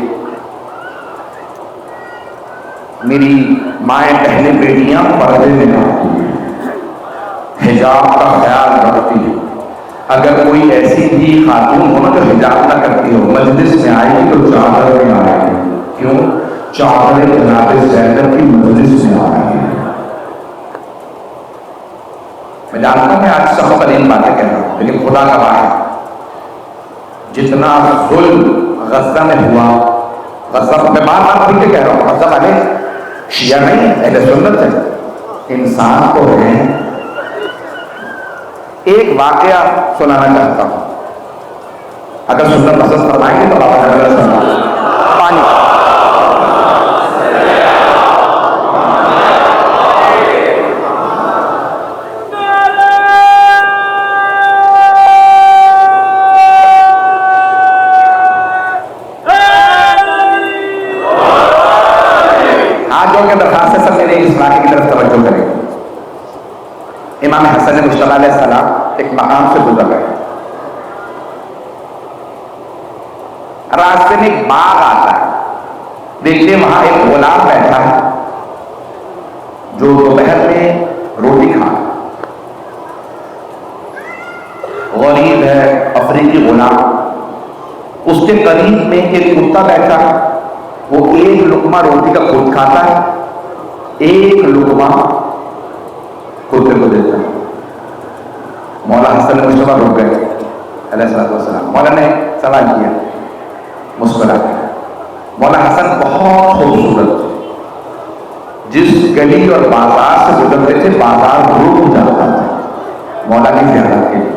میری مائیں بہنیں بیٹیاں پردے میں رہتی ہیں، حجاب کا خیال رکھتی ہیں. اگر کوئی ایسی بھی خاتون ہو نا جو حجاب نہ کرتی ہو، مجلس میں آئے گی تو چادر میں آئے گی. کیوں؟ چادر جناب زینب کی مجلس میں آ رہی ہے. میں جانتا ہوں میں آج سب قریب باتیں کہہ رہا ہوں، لیکن خدا کا بات ہے، جتنا ظلم غزہ میں ہوا، غزہ میں بار بار پھر کے کہہ رہا ہوں، غزہ والے شیعہ نہیں، اہل سنت ہے، انسان تو ہے. ایک واقعہ سنانا چاہتا ہوں، اگر سنت پسند فرمائیں گے تو آپ سنا. پانی کے درخواست سے سب میرے اس واقعے کی طرف توجہ کریں. امام حسن مجتبی علیہ السلام ایک مقام سے گزر گئے، راستے میں ایک باغ آتا ہے، دیکھتے وہاں ایک غلام بیٹھا ہے جو دوپہر میں روٹی کھا، غریب ہے، افریقی غلام. اس کے قریب میں ایک کتا بیٹھا ہے، وہ ایک لقمہ روٹی کا خود کھاتا ہے، ایک لقمہ کتے کو دیتا ہے. مولا حسن مجتبی رک گئے علیہ السلام. مولا نے سوال کیا، مسکرا کے. مولا حسن بہت خوبصورت، جس گلی اور بازار سے گزرتے تھے بازار رک جاتا تھا مولا کی زیارت کے لیے.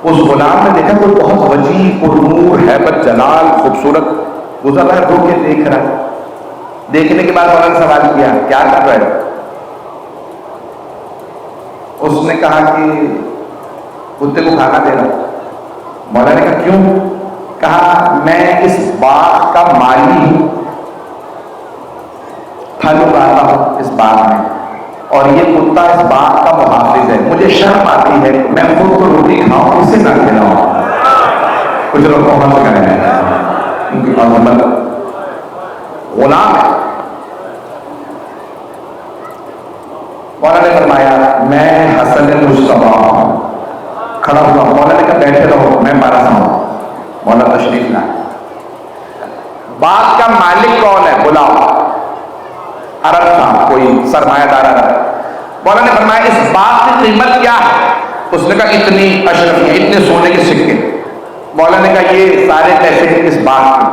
اس غلام نے دیکھا کوئی بہت وجیح پرنور ہیبت جلال خوبصورت گزر رہا ہے، رو کے دیکھ رہا ہے. دیکھنے کے بعد مولا نے سوال کیا، کیا کر رہے ہو؟ اس نے کہا کہ کتے کو کھانا دے رہا. مولا نے کہا کیوں؟ کہا میں اس باغ کا مالی ہوں، پھل اگاتا ہوں اس باغ میں، اور یہ کتا اس باغ کا محافظ ہے. مجھے شرم آتی ہے میں خود کو روٹی کھاؤں، اسے نہ کھلاؤں. کچھ لوگ پہنچ گئے ہیں ان کی عظمت. غلام ہے. مولا نے فرمایا میں حسن مجتبی ہوں. کھڑا ہوا. مولا نے کہا بیٹھے رہو میں بارہ ہوں. مولا تشریف لائے. باغ کا مالک کون ہے؟ بلاؤ. عرب تھا، کوئی سرمایہ دار عرب. مولا نے فرمایا اس باغ کی قیمت کیا ہے؟ اس نے کہا اتنی اشرفی، اتنے سونے کے سکے. مولا نے کہا یہ سارے پیسے اس باغ کے.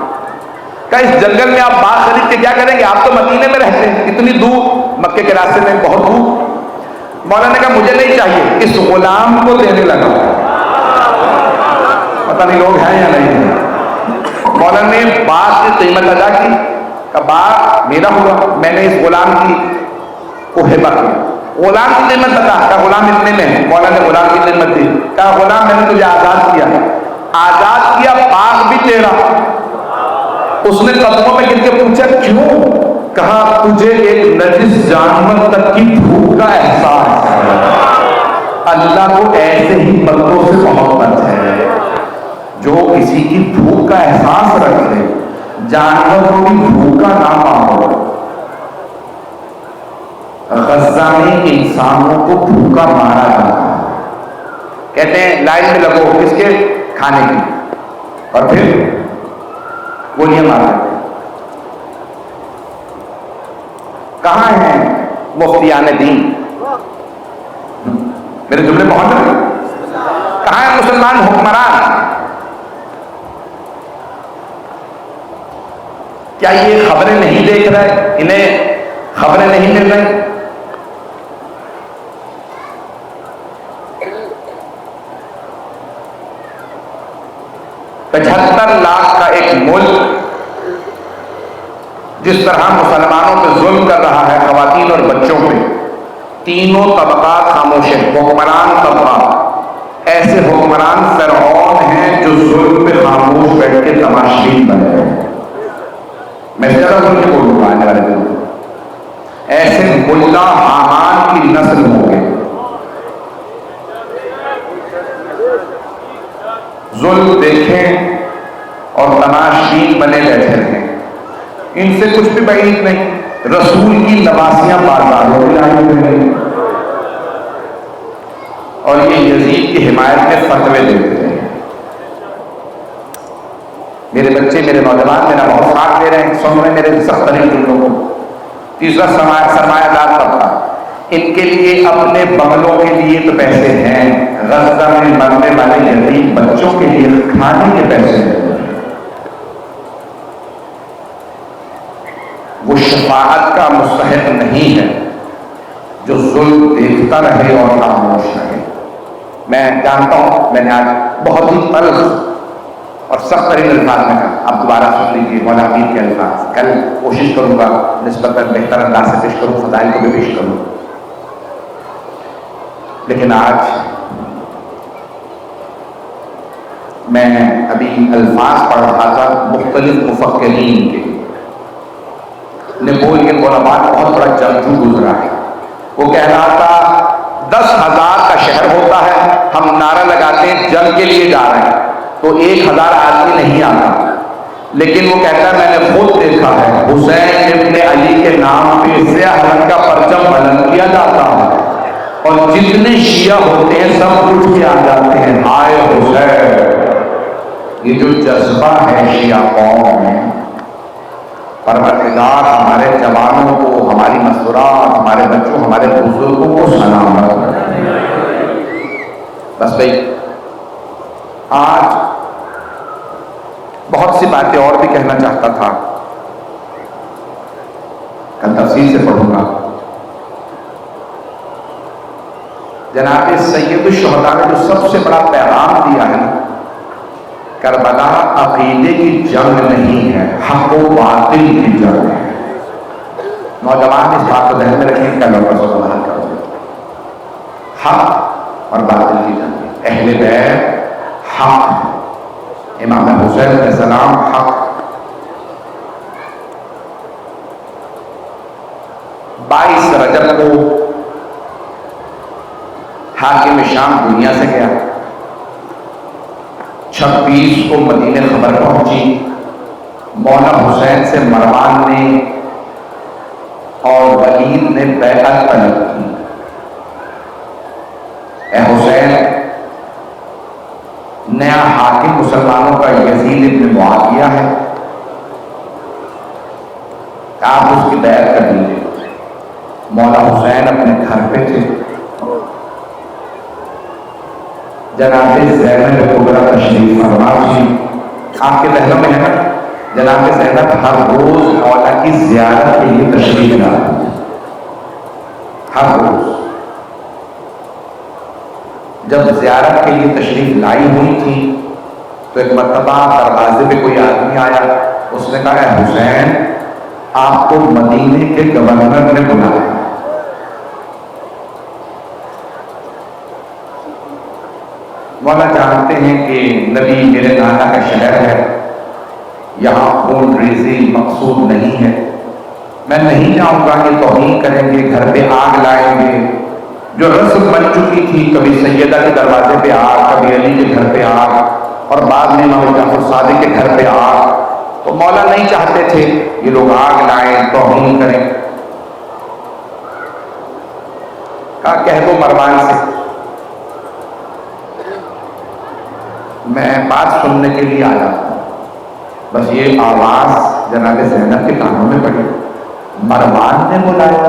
کہا اس جنگل میں آپ باغ خرید کے کیا کریں گے؟ آپ تو مدینے میں رہتے ہیں، اتنی دور، مکے کے راستے میں بہت دور. مولا نے کہا مجھے نہیں چاہیے، اس غلام کو دینے لگا. پتہ نہیں لوگ ہیں یا نہیں ہیں. مولا نے باغ کی قیمت ادا کی. کہا باغ میرا ہوا، میں نے اس غلام کی کو ہبہ کیا. غلام کی قیمت بتا. کہا غلام اتنے میں ہے. مولا نے غلام کی قیمت دی. کہا غلام میں نے تجھے آزاد کیا، آزاد کیا، باغ بھی تیرا. اس نے قدموں میں گر کے پوچھا کیوں؟ کہا تجھے ایک نجس جانور تک کی بھوک کا احساس ہے. اللہ کو ایسے ہی بندوں سے محبت ہے جو کسی کی بھوک کا احساس رکھے، جانور کو بھی بھوکا نہ مانو. غزہ میں انسانوں کو بھوکا مارا جاتا ہے. کہتے ہیں لائن میں لگو کس کے؟ کھانے کی، اور پھر گولیاں مار دیتے. کہاں ہیں مفتیان دین؟ میرے جملے پہنچ رہے ہیں؟ کہاں ہیں مسلمان حکمران؟ کیا یہ خبریں نہیں دیکھ رہے؟ انہیں خبریں نہیں مل رہی؟ 75 لاکھ کا ایک ملک جس طرح مسلمانوں پہ ظلم کر رہا ہے، خواتین اور بچوں پہ، تینوں طبقات خاموش ہیں۔ حکمران طبقات ایسے حکمران فرعون ہیں جو ظلم پہ خاموش بیٹھ کے تماشبین بن گئے ہیں۔ میں زیادہ ظلم کو بولوں گا آنے والے دنوں میں، ایسے ملا حامان کی نسل ہوں گے، ظلم دیکھیں اور تماشبین بنے بیٹھے رہیں۔ ان سے کچھ بھی بعید نہیں، رسول کی نواسیاں بازاروں میں لائی ہوئی ہیں اور یہ یزید کی حمایت میں فتوے دیتے ہیں۔ میرے بچے، میرے نوجوان میرا بہت ساتھ دے رہے ہیں، سن رہے ہیں میرے سخت ترین جملوں کو۔ تیسرا سرمایہ دار طبقہ، ان کے لیے اپنے بنگلوں کے لیے تو پیسے ہیں، غزہ میں مرنے والے یتیم بچوں کے لیے کھانے کے پیسے ہیں۔ وہ شفاعت کا مستحق نہیں ہے جو ظلم دیکھتا رہے اور خاموش رہے۔ میں جانتا ہوں میں نے آج بہت ہی تلخ اور سخت ترین الفاظ میں کہا، آپ دوبارہ سن لیجیے مولا امیر کے الفاظ۔ کل کوشش کروں گا نسبتاً بہتر انداز سے پیش کروں، فضائل کو بھی پیش کروں، لیکن آج میں ابھی الفاظ پڑھ رہا تھا مختلف مفکرین کے۔ نپولین بوناپارٹ بہت بڑا جنگجو گزرا ہے، وہ کہہ رہا تھا 10,000 کا شہر ہوتا ہے، ہم نعرہ لگاتے ہیں جنگ کے لیے جا رہے ہیں تو 1,000 آدمی نہیں آتا، لیکن وہ کہتا ہے میں نے خود دیکھا ہے حسین ابن علی کے نام پہ سیاہ رنگ کا پرچم بلند کیا جاتا ہے اور جتنے شیعہ ہوتے ہیں سب اٹھ کے آ جاتے ہیں، ہائے حسین۔ یہ جو جذبہ ہے شیعہ قوم میں، پروردگار ہمارے جوانوں کو، ہماری مسورات، ہمارے بچوں، ہمارے بزرگوں کو سلامت کرے۔ بس بھائی آج بہت سی باتیں اور بھی کہنا چاہتا تھا، کل تفصیل سے پڑھوں گا۔ جناب سید الشہداء نے جو سب سے بڑا پیغام دیا ہے، کربلا عقیدے کی جنگ نہیں ہے، حق و باطل کی جنگ ہے۔ نوجوان اس بات کو ذہن میں رکھیں، کل اور پرسوں سوال کرو گے۔ حق اور باطل کی جنگ ہے۔ اہل بیت حق، امام حسین علیہ السلام حق۔ 22 رجب کو حاکم شام دنیا سے گیا، 26 کو مدینے خبر پہنچی، مولا حسین سے مروان نے اور ولید نے بیعت طلب کی، اے حسین نیا حاکم مسلمانوں کا یزید ابن معاویہ ہے، آپ اس کی بیعت کر لیجیے۔ مولا حسین اپنے گھر پہ تھے، جناب زینب کبریٰ تشریف فرما تھی، آپ کے ذہنوں میں ہے نا، جناب زینب ہر روز مولا کی زیارت کے لیے تشریف لاتی، ہر روز۔ جب زیارت کے لیے تشریف لائی ہوئی تھی تو ایک مرتبہ دروازے پہ کوئی آدمی آیا، اس نے کہا اے حسین آپ کو مدینے کے گورنر نے بلایا۔ مولا جانتے ہیں کہ نبی میرے نانا کا شہر ہے، یہاں خون ریزی مقصود نہیں ہے، میں نہیں جاؤں گا، یہ توہین کریں گے، گھر پہ آگ لائیں گے، جو رسم بن چکی تھی، کبھی سیدہ کے دروازے پہ آگ، کبھی علی کے گھر پہ آگ، اور بعد میں امام جعفر صادق کے گھر پہ آگ۔ تو مولا نہیں چاہتے تھے یہ لوگ آگ لائیں، توہین کریں۔ کہا کہہ دو مروان سے میں بات سننے کے لیے آیا ہوں۔ بس یہ آواز جناب زینب کے کانوں میں پڑی، مروان نے بلایا۔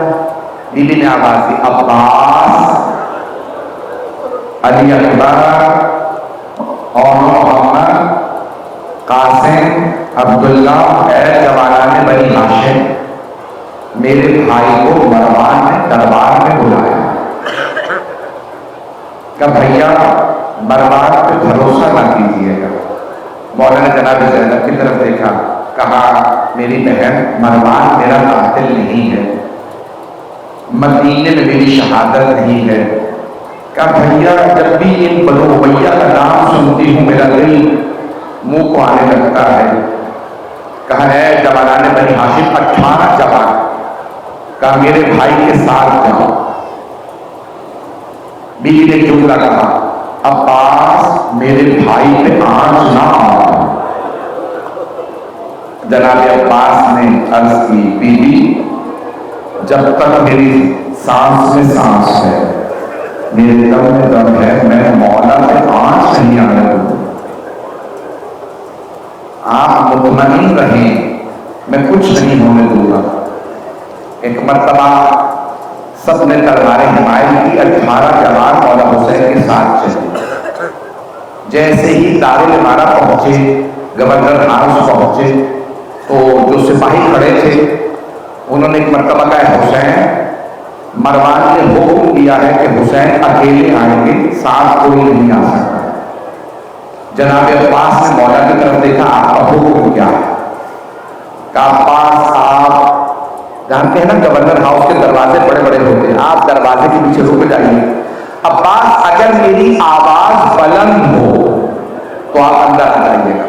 بی بی نے آواز دی، عباس، علی اکبر اور محمد، قاسم، عبداللہ اے جوانان بنی ہاشم، میرے بھائی کو مروان نے دربار میں بلایا کہ بھیا مروان پہ بھروسہ نہ کیجیے گا۔ مولانا جناب زینب کی طرف دیکھا، کہا میری بہن مروان میرا قاتل نہیں ہے، مدینے میں میری شہادت نہیں ہے۔ کہا بھیا جب بھی ان بنو امیہ کا نام سنتی ہوں میرا دل منہ کو آنے لگتا ہے۔ کہا ہے جوانان بنی ہاشم 18 جوان، کہا میرے بھائی کے ساتھ جاؤ۔ بیوی نے جملہ کہا عباس میرے بھائی پہ آنچ نہ آؤ۔ جناب عباس نے عرض کی بیوی جب تک میری سانس میں سانس ہے، میرے دم میں دم ہے، میں مولا پہ آنچ نہیں آنے دوں۔ آپ مطمئن رہیں، میں کچھ نہیں ہونے دوں گا۔ ایک مرتبہ سب نے تلواریں حمایت کی، 18 جوان مولا حسین کے ساتھ چلے۔ جیسے ہی دارالامارہ پہنچے، گورنر ہاؤس پہنچے، تو جو سپاہی کھڑے تھے انہوں نے ایک مرتبہ کہا حسین مروان نے حکم دیا ہے کہ حسین اکیلے آئیں گے، ساتھ کوئی نہیں آ سکتا۔ جناب عباس نے مولا کی طرف دیکھا، آپ کا حکم کیا ہے؟ کہا عباس آپ جانتے ہیں نا گورنر ہاؤس کے دروازے بڑے بڑے ہوتے ہیں، آپ دروازے کے پیچھے رک جائیے۔ عباس اگر میری آواز بلند ہو تو آپ اندر آ جائیے گا۔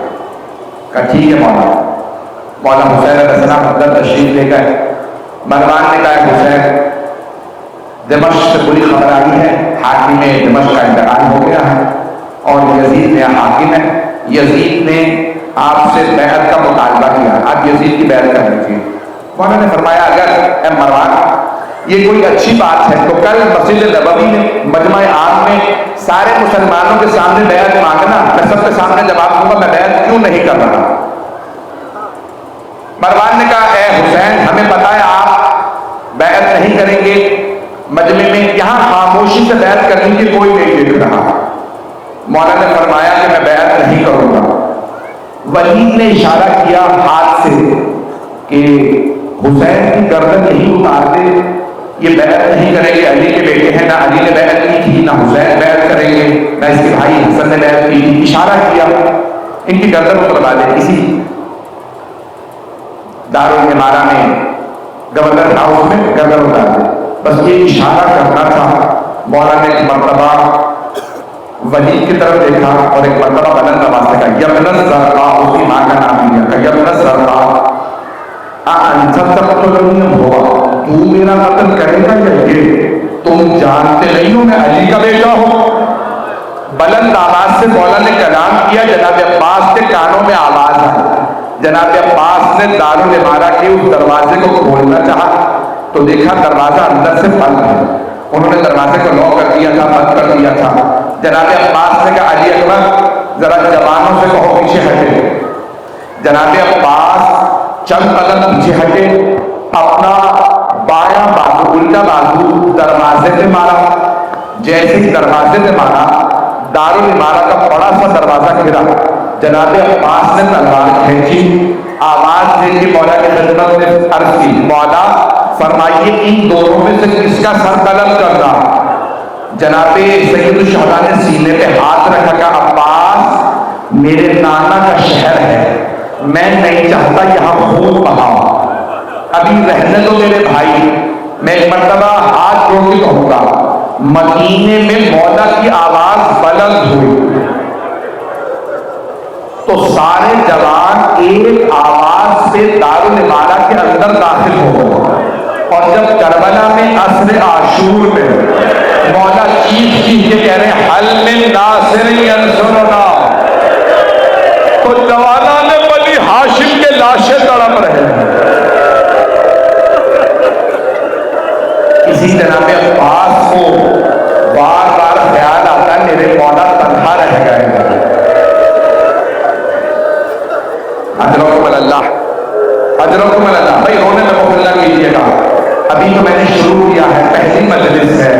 کہا ٹھیک ہے مولا۔ مولا حسین علیہ السلام اندر تشریف لے گئے۔ مروان نے کہا حسین دمشق سے بری خبر آئی ہے، حاکم دمشق کا انتقال ہو گیا ہے اور یزید نیا حاکم ہے۔ یزید نے آپ سے بیعت کا مطالبہ کیا، آپ یزید کی بیعت کر لیجیے۔ مولانا نے فرمایا اگر اے مروان یہ کوئی اچھی بات ہے تو کل مسجد نبوی میں مجمع عام میں سارے مسلمانوں کے سامنے بیعت مانگنا، میں سب کے سامنے جواب دوں گا میں بیعت کیوں نہیں کر رہا۔ مروان نے کہا اے حسین ہمیں پتا ہے آپ بیعت نہیں کریں گے، مجمع میں یہاں خاموشی سے بیعت کرنے کی کوئی نہیں دیکھ رہا۔ مولانا نے فرمایا کہ میں بیعت نہیں کروں گا۔ ولید نے اشارہ کیا ہاتھ سے کہ حسین کی گردن نہیں اتار دے، یہ بیعت نہیں کریں گے، علی کے بیٹے ہیں، نہ علی نے بیعت کی تھی نہ حسین بیعت کریں گے، نہ اس کے بھائی حسن نے بیعت کی تھی۔ اشارہ کیا ان کی گردن اتروا دے۔ اسی دارالامارہ میں گورنر ہاؤس میں گردن اتار دے، بس یہ اشارہ کرنا تھا۔ مولانا نے ایک مرتبہ ولید کی طرف دیکھا اور ایک مرتبہ بلند آواز سے کہا یبن الزرقاء، اس کی ماں کا نام لیا، کہا یبن الزرقاء انت تقتلنی ہوا، تو میرا قتل کرے گا یا یہ؟ تم جانتے نہیں ہو میں علی کا بیٹا ہوں۔ بلند آواز سے مولانا نے کلام کیا، جناب عباس کے کانوں میں آواز آئی۔ جناب عباس نے دارالامارہ کے اس دروازے کو کھولنا چاہا تو دیکھا دروازہ اندر سے بند ہے۔ انہوں نے دروازے کو لاک کر دیا تھا، بند کر دیا تھا۔ جناب عباس نے کہا علی اکبر ذرا جوانوں سے کہو پیچھے ہٹے۔ جناب عباس چند قدم پیچھے ہٹے، اپنا بایاں بازو الٹا بازو دروازے پہ مارا۔ جیسے ہی دروازے پہ مارا دارالامارہ کا بڑا سا دروازہ گرا۔ جناب عباس نے تلوار کھینچی، آواز دے کے مولا کی خدمت میں عرض کی مولا فرمائیے ان دونوں میں سے کس کا سر قلم کرنا؟ جناب سید الشہداء نے سینے پہ ہاتھ رکھا کہ عباس میرے نانا کا شہر ہے، میں نہیں چاہتا یہاں خون بہاؤ، ابھی رہنے دو میرے بھائی۔ میں ایک مرتبہ ہاتھ جوڑ کے کہوں گا مدینے میں مولا کی آواز بلند ہوئی تو سارے جوان ایک آواز سے دارالامارہ کے اندر داخل ہو گئے، اور جب کربلا میں عصر عاشور میں مولا چیخ چیخ کے کہہ رہے ہیں حل من ناصر ینصرنا، تو جوانان بنی ہاشم کے لاشیں تڑپ رہے ہیں۔ اسی جناب عباس کو بار بار خیال آتا ہے میرے مولا تنہا رہ گئے ہیں۔ اجرکم اللہ، اجرکم اللہ۔ بھائی رونے میں مخلہ کیجیے گا، ابھی تو میں نے شروع کیا ہے، پہلی مجلس ہے۔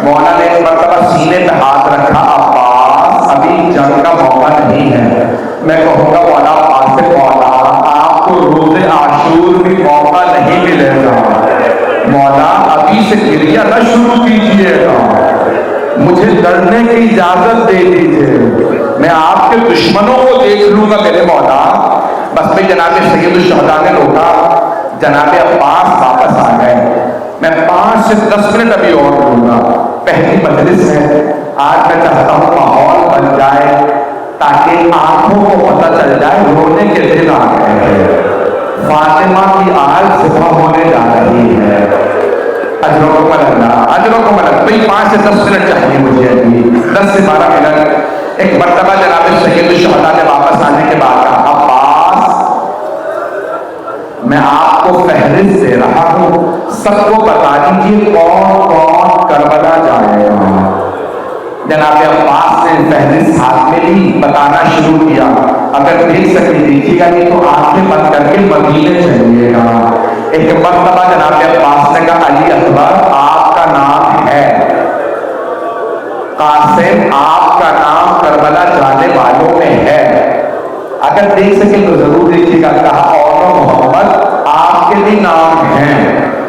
مولا نے ایک مرتبہ سینے پہ ہاتھ رکھا، عباس ابھی جنگ کا موقع نہیں ہے۔ میں کہوں گا مولا عباس سے مولا لینا نہ شروع کیجیے گا، مجھے لڑنے کی اجازت دے دیجیے، میں آپ کے دشمنوں کو دیکھ لوں گا میرے مولا۔ بس میں جناب سید الشہداء نے روکا، جناب عباس واپس آ گئے۔ میں 5 سے 10 منٹ ابھی اور لوں گا، پہلی مجلس ہے، آج میں چاہتا ہوں ماحول بن جائے تاکہ آنکھوں کو پتہ چل جائے رونے کے دن آ گئے ہیں، فاطمہ کی آج صبح ہونے جا رہی ہے۔ اجروں کو ملنا، اجروں کو ملنا، بھئی 5 سے 10 منٹ چاہیے مجھے ابھی، 10 سے 12 منٹ۔ ایک مرتبہ جناب سید الشہداء نے واپس آنے کے بعد کہا، عباس میں آپ کو فہرست دے رہا ہوں، سب کو بتا دیجیے کون کون کربلا جائے گا۔ جناب عباس نے فہرست ہاتھ میں لی، بتانا شروع کیا، اگر دیکھ سکے دیکھیے گا، نہیں تو آنکھیں بند کر کے مدینے چلیے گا۔ ایک مرتبہ جناب عباس نے کہا، علی اکبر آپ کا نام ہے، قاسم آپ کا نام کربلا جانے والوں میں ہے، اگر دیکھ سکے تو ضرور دیکھیے گا۔ کہا، اور محمد آپ کے بھی نام ہیں۔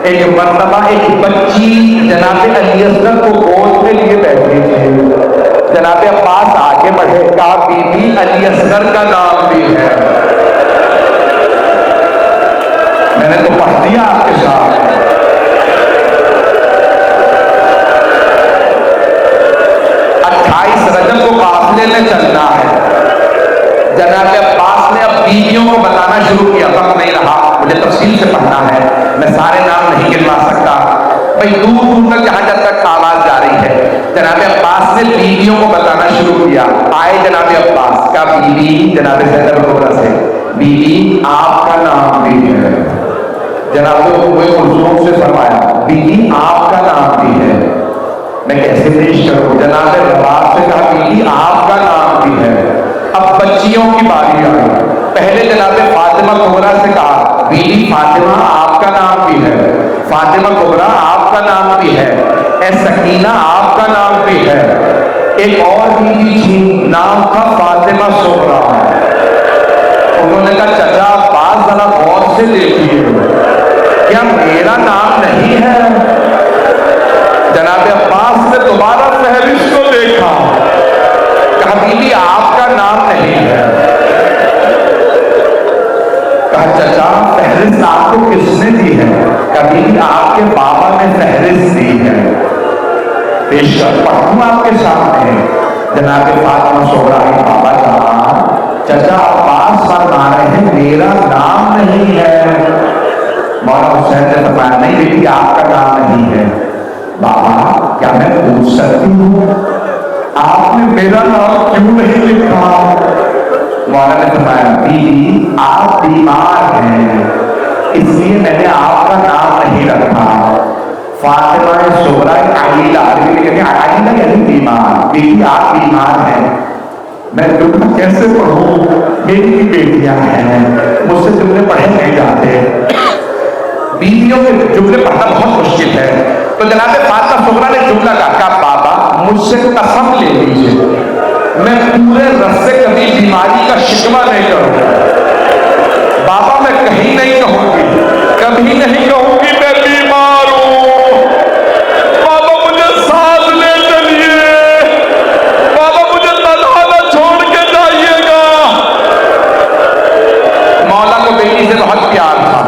ایک مرتبہ ایک بچی جناب علی اصغر کو گود میں لیے بیٹھی تھی، جناب عباس آگے بڑھے، کہا بی بی علی اصغر کا نام بھی ہے۔ میں نے تو پڑھ دیا آپ کے ساتھ۔ 28 رجب کو قافلے میں چلنا ہے، جناب عباس نے اب بیویوں کو بتانا شروع کیا، وقت نہیں رہا، مجھے تفصیل سے پڑھنا ہے، میں سارے نام نہیں گنوا سکتا، بھئی دور دور تک جہاں جب تک آواز جا رہی ہے۔ جناب عباس نے بیویوں کو بتانا شروع کیا، آئے جناب عباس کا بیوی جناب زینب الکبریٰ سے، بیوی آپ کا نام بھی ہے، جناب ہوئے حضور سے فرمایا، بیوی آپ کا نام بھی ہے، میں کیسے پیش کروں؟ جناب عباس سے کہا، بیوی آپ کا نام بھی ہے۔ اب بچیوں کی باری آئی، پہلے جناب فاطمہ کبریٰ سے کہا، بیوی فاطمہ آپ کا نام بھی ہے، فاطمہ کبریٰ آپ کا نام بھی ہے، اے سکینہ آپ کا نام بھی ہے۔ ایک اور بیوی تھی، نام تھا فاطمہ صغریٰ، انہوں نے کہا، چچا عباس ذرا غور سے دیکھیے، کیا میرا نام نہیں ہے؟ جناب عباس نے دوبارہ فہرست کو دیکھا، کہا بیوی آپ کا نام نہیں ہے۔ کہا چچا فہرست آپ کو کس نے دی ہے؟ کہا بیوی آپ کے بابا نے فہرست دی ہے۔ پیش کر پڑھوں آپ کے سامنے، جناب فاطمہ صغریٰ کے بابا جان، چچا عباس فرما رہے ہیں میرا نام نہیں ہے۔ مولا حسین نے فرمایا، نہیں بیٹی آپ کا نام نہیں ہے۔ بابا کیا میں پوچھ سکتی ہوں آپ نے میرا نام کیوں نہیں لکھا؟ مولا نے فرمایا، بیوی آپ بیمار ہیں، اس لیے میں نے آپ کا نام نہیں رکھا۔ فاطمہ صغریٰ علیلہ، علیلہ یعنی بیمار، بیوی آپ بیمار ہیں، میں جملہ کیسے پڑھوں؟ میری بھی بیٹیاں ہیں، مجھ سے جملے پڑھے نہیں جاتے، بیویوں کے جملے پڑھنا بہت مشکل ہے۔ تو جناب فاطمہ صغریٰ نے جملہ کہا، بابا مجھ سے قسم لے لیجیے میں پورے رس سے کبھی بیماری کا شکوہ نہیں کروں گا، بابا میں کہیں نہیں کہوں گی، کبھی نہیں کہوں گی میں بیمار ہوں، بابا مجھے ساتھ لے چلیے، بابا مجھے تنہا نہ چھوڑ کے جائیے گا۔ مولا کو بیٹی سے بہت پیار تھا،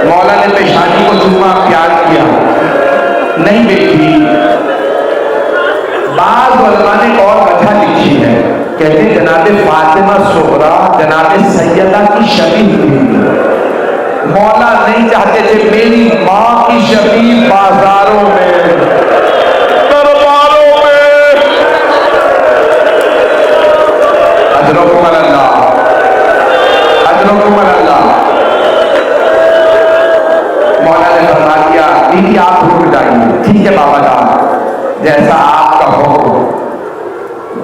مولا نے پیشانی کو چوما، پیار کیا، نہیں بیٹی۔ بعض علماء نے اور وجہ لکھی ہے، کہتے ہیں جناب فاطمہ صغریٰ جناب سیدہ کی شبیہ تھی، مولا نہیں چاہتے تھے میری ماں کی شبیہ بازاروں میں، درباروں میں۔ اجرکم اللہ، اجرکم اللہ۔ مولا نے فرما دیا، بیوی آپ رک جائیے، ٹھیک ہے بابا جان، جیسا آپ کا حکم۔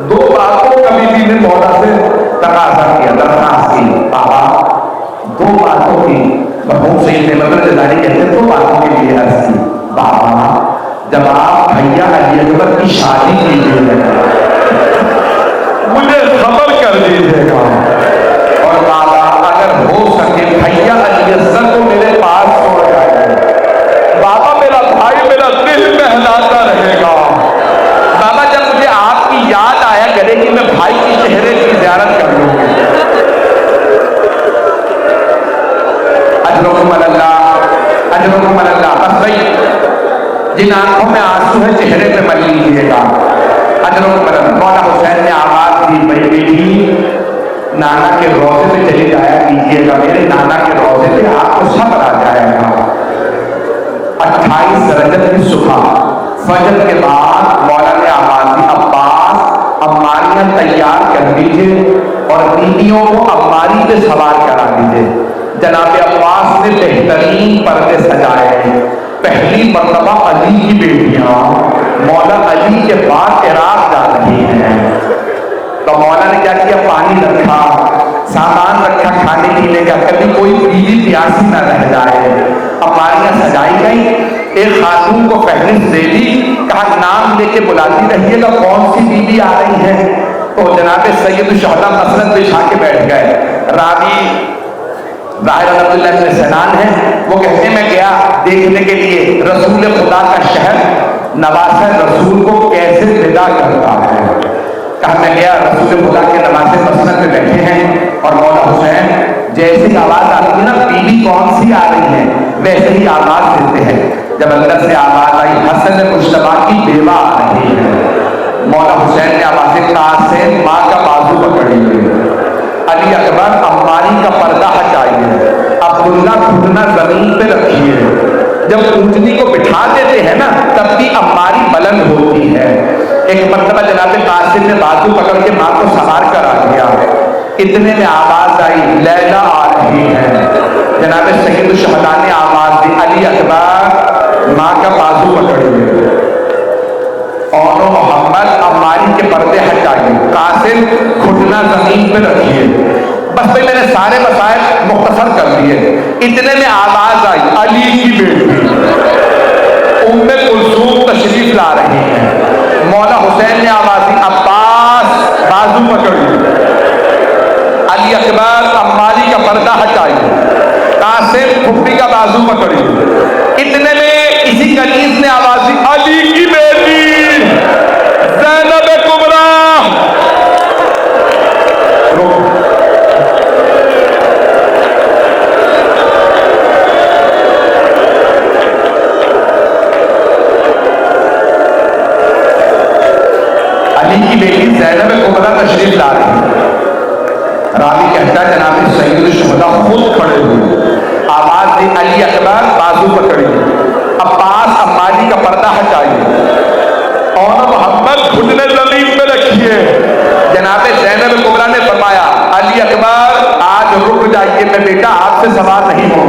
2 باتوں کا بیوی نے مولا سے تقاضا کیا، درخواست کی، بابا 2 باتوں کی، مرحوم سید احمد رضوی کہتے ہیں 2 باتوں کے لیے عرض کی، بابا جب آپ بھیا علی اکبر کی شادی کیجیے گا مجھے خبر کر دیجیے گا، اور بابا اگر ہو سکے بھیا علی اصغر کو میرے پاس چھوڑ جائے، بابا میرا بھائی میرا دل میں جن آنکھوں میں آنسو ہے چہرے پہ مل لیجیے گا. اجر و کرم. مولا حسین نے آواز دی میری بیٹی نانا کے روضے پہ چلی جایا کیجیے گا, میرے نانا کے روضے پہ آپ کو صبر آ جائے گا. 28 رجب کی صبح فجر کے بعد مولا نے آواز دی عباس اماریاں تیار کر دیجیے اور بیویوں کو اماری پہ سوار کرا دیجیے. جناب عباس نے بہترین پردے سجائے. پہلی مرتبہ علی کی بیٹیاں مولا علی کے بعد عراق جا رہی ہیں. تو مولا نے کیا کیا, پانی رکھا, سامان رکھا کھانے پینے کا, کبھی کوئی بیوی پیاسی نہ رہ جائے. اماریاں سجائی گئی. ایک خاتون کو فہرست دے دی, کہا نام لے کے بلاتی رہیے گا کون سی بیوی آ رہی ہے. تو جناب سید الشہداء مسند بچھا کے بیٹھ گئے. راوی ظاہر عبد اللہ بن سنان ہے, وہ کہتے میں گیا دیکھنے کے لیے رسول خدا کا شہر نواسہ رسول کو کیسے ودا کرتا ہے. کہا میں گیا, رسول خدا کے نواسے مسند پہ بیٹھے ہیں اور مولا حسین جیسی آواز آتی ہے نا بیوی کون سی آ رہی ہے ویسے ہی آواز دیتے ہیں. جب اندر سے آواز آئی حسن مجتبیٰ کی بیوہ آ رہی ہے. مولا حسین نے آواز قاسم ماں کا بازو پکڑی ہوئی, علی اکبر اماری کا پردہ ہٹائیے, عبداللہ گھٹنا زمین پہ رکھیے. جب اونٹنی کو بٹھا دیتے ہیں نا تب بھی اماری بلند ہوتی ہے. ایک مرتبہ جناب قاسم نے بازو پکڑ کے ماں کو سوار کرا دیا. اتنے میں آواز آئی لیلا آ رہی ہے. جناب سید الشہداء نے آواز دی علی اکبر ماں کا بازو پکڑیے اور محمد اماری کے پردے ہٹائیے, قاسم گھٹنا زمین پہ رکھیے. بس میں نے سارے مسائل مختصر کر دیے. اتنے میں آواز آئی علی کی بیٹی ام کلثوم تشریف لا رہی ہے. مولا حسین نے آواز دی عباس بازو پکڑیے, علی اکبر اماری کا پردہ ہٹائیے, قاسم پھپھی کا بازو پکڑیے. اتنے میں اسی کنیز نے آواز دی علی کی بیٹی زینب کبریٰ. علی کی بیٹی زینب کبریٰ تشریف لا رہی ہے. راوی کہتا ہے جناب سید الشہداء خود کھڑے ہوئے, آواز دی علی اکبر بازو پکڑیے, عباس اماری کا پردہ ہٹائیے اور محمد گھٹنے زمین پہ رکھیے. جناب زینب کبریٰ نے فرمایا علی اکبر آج رک جائیے, میں بیٹا آپ سے سوار نہیں ہوں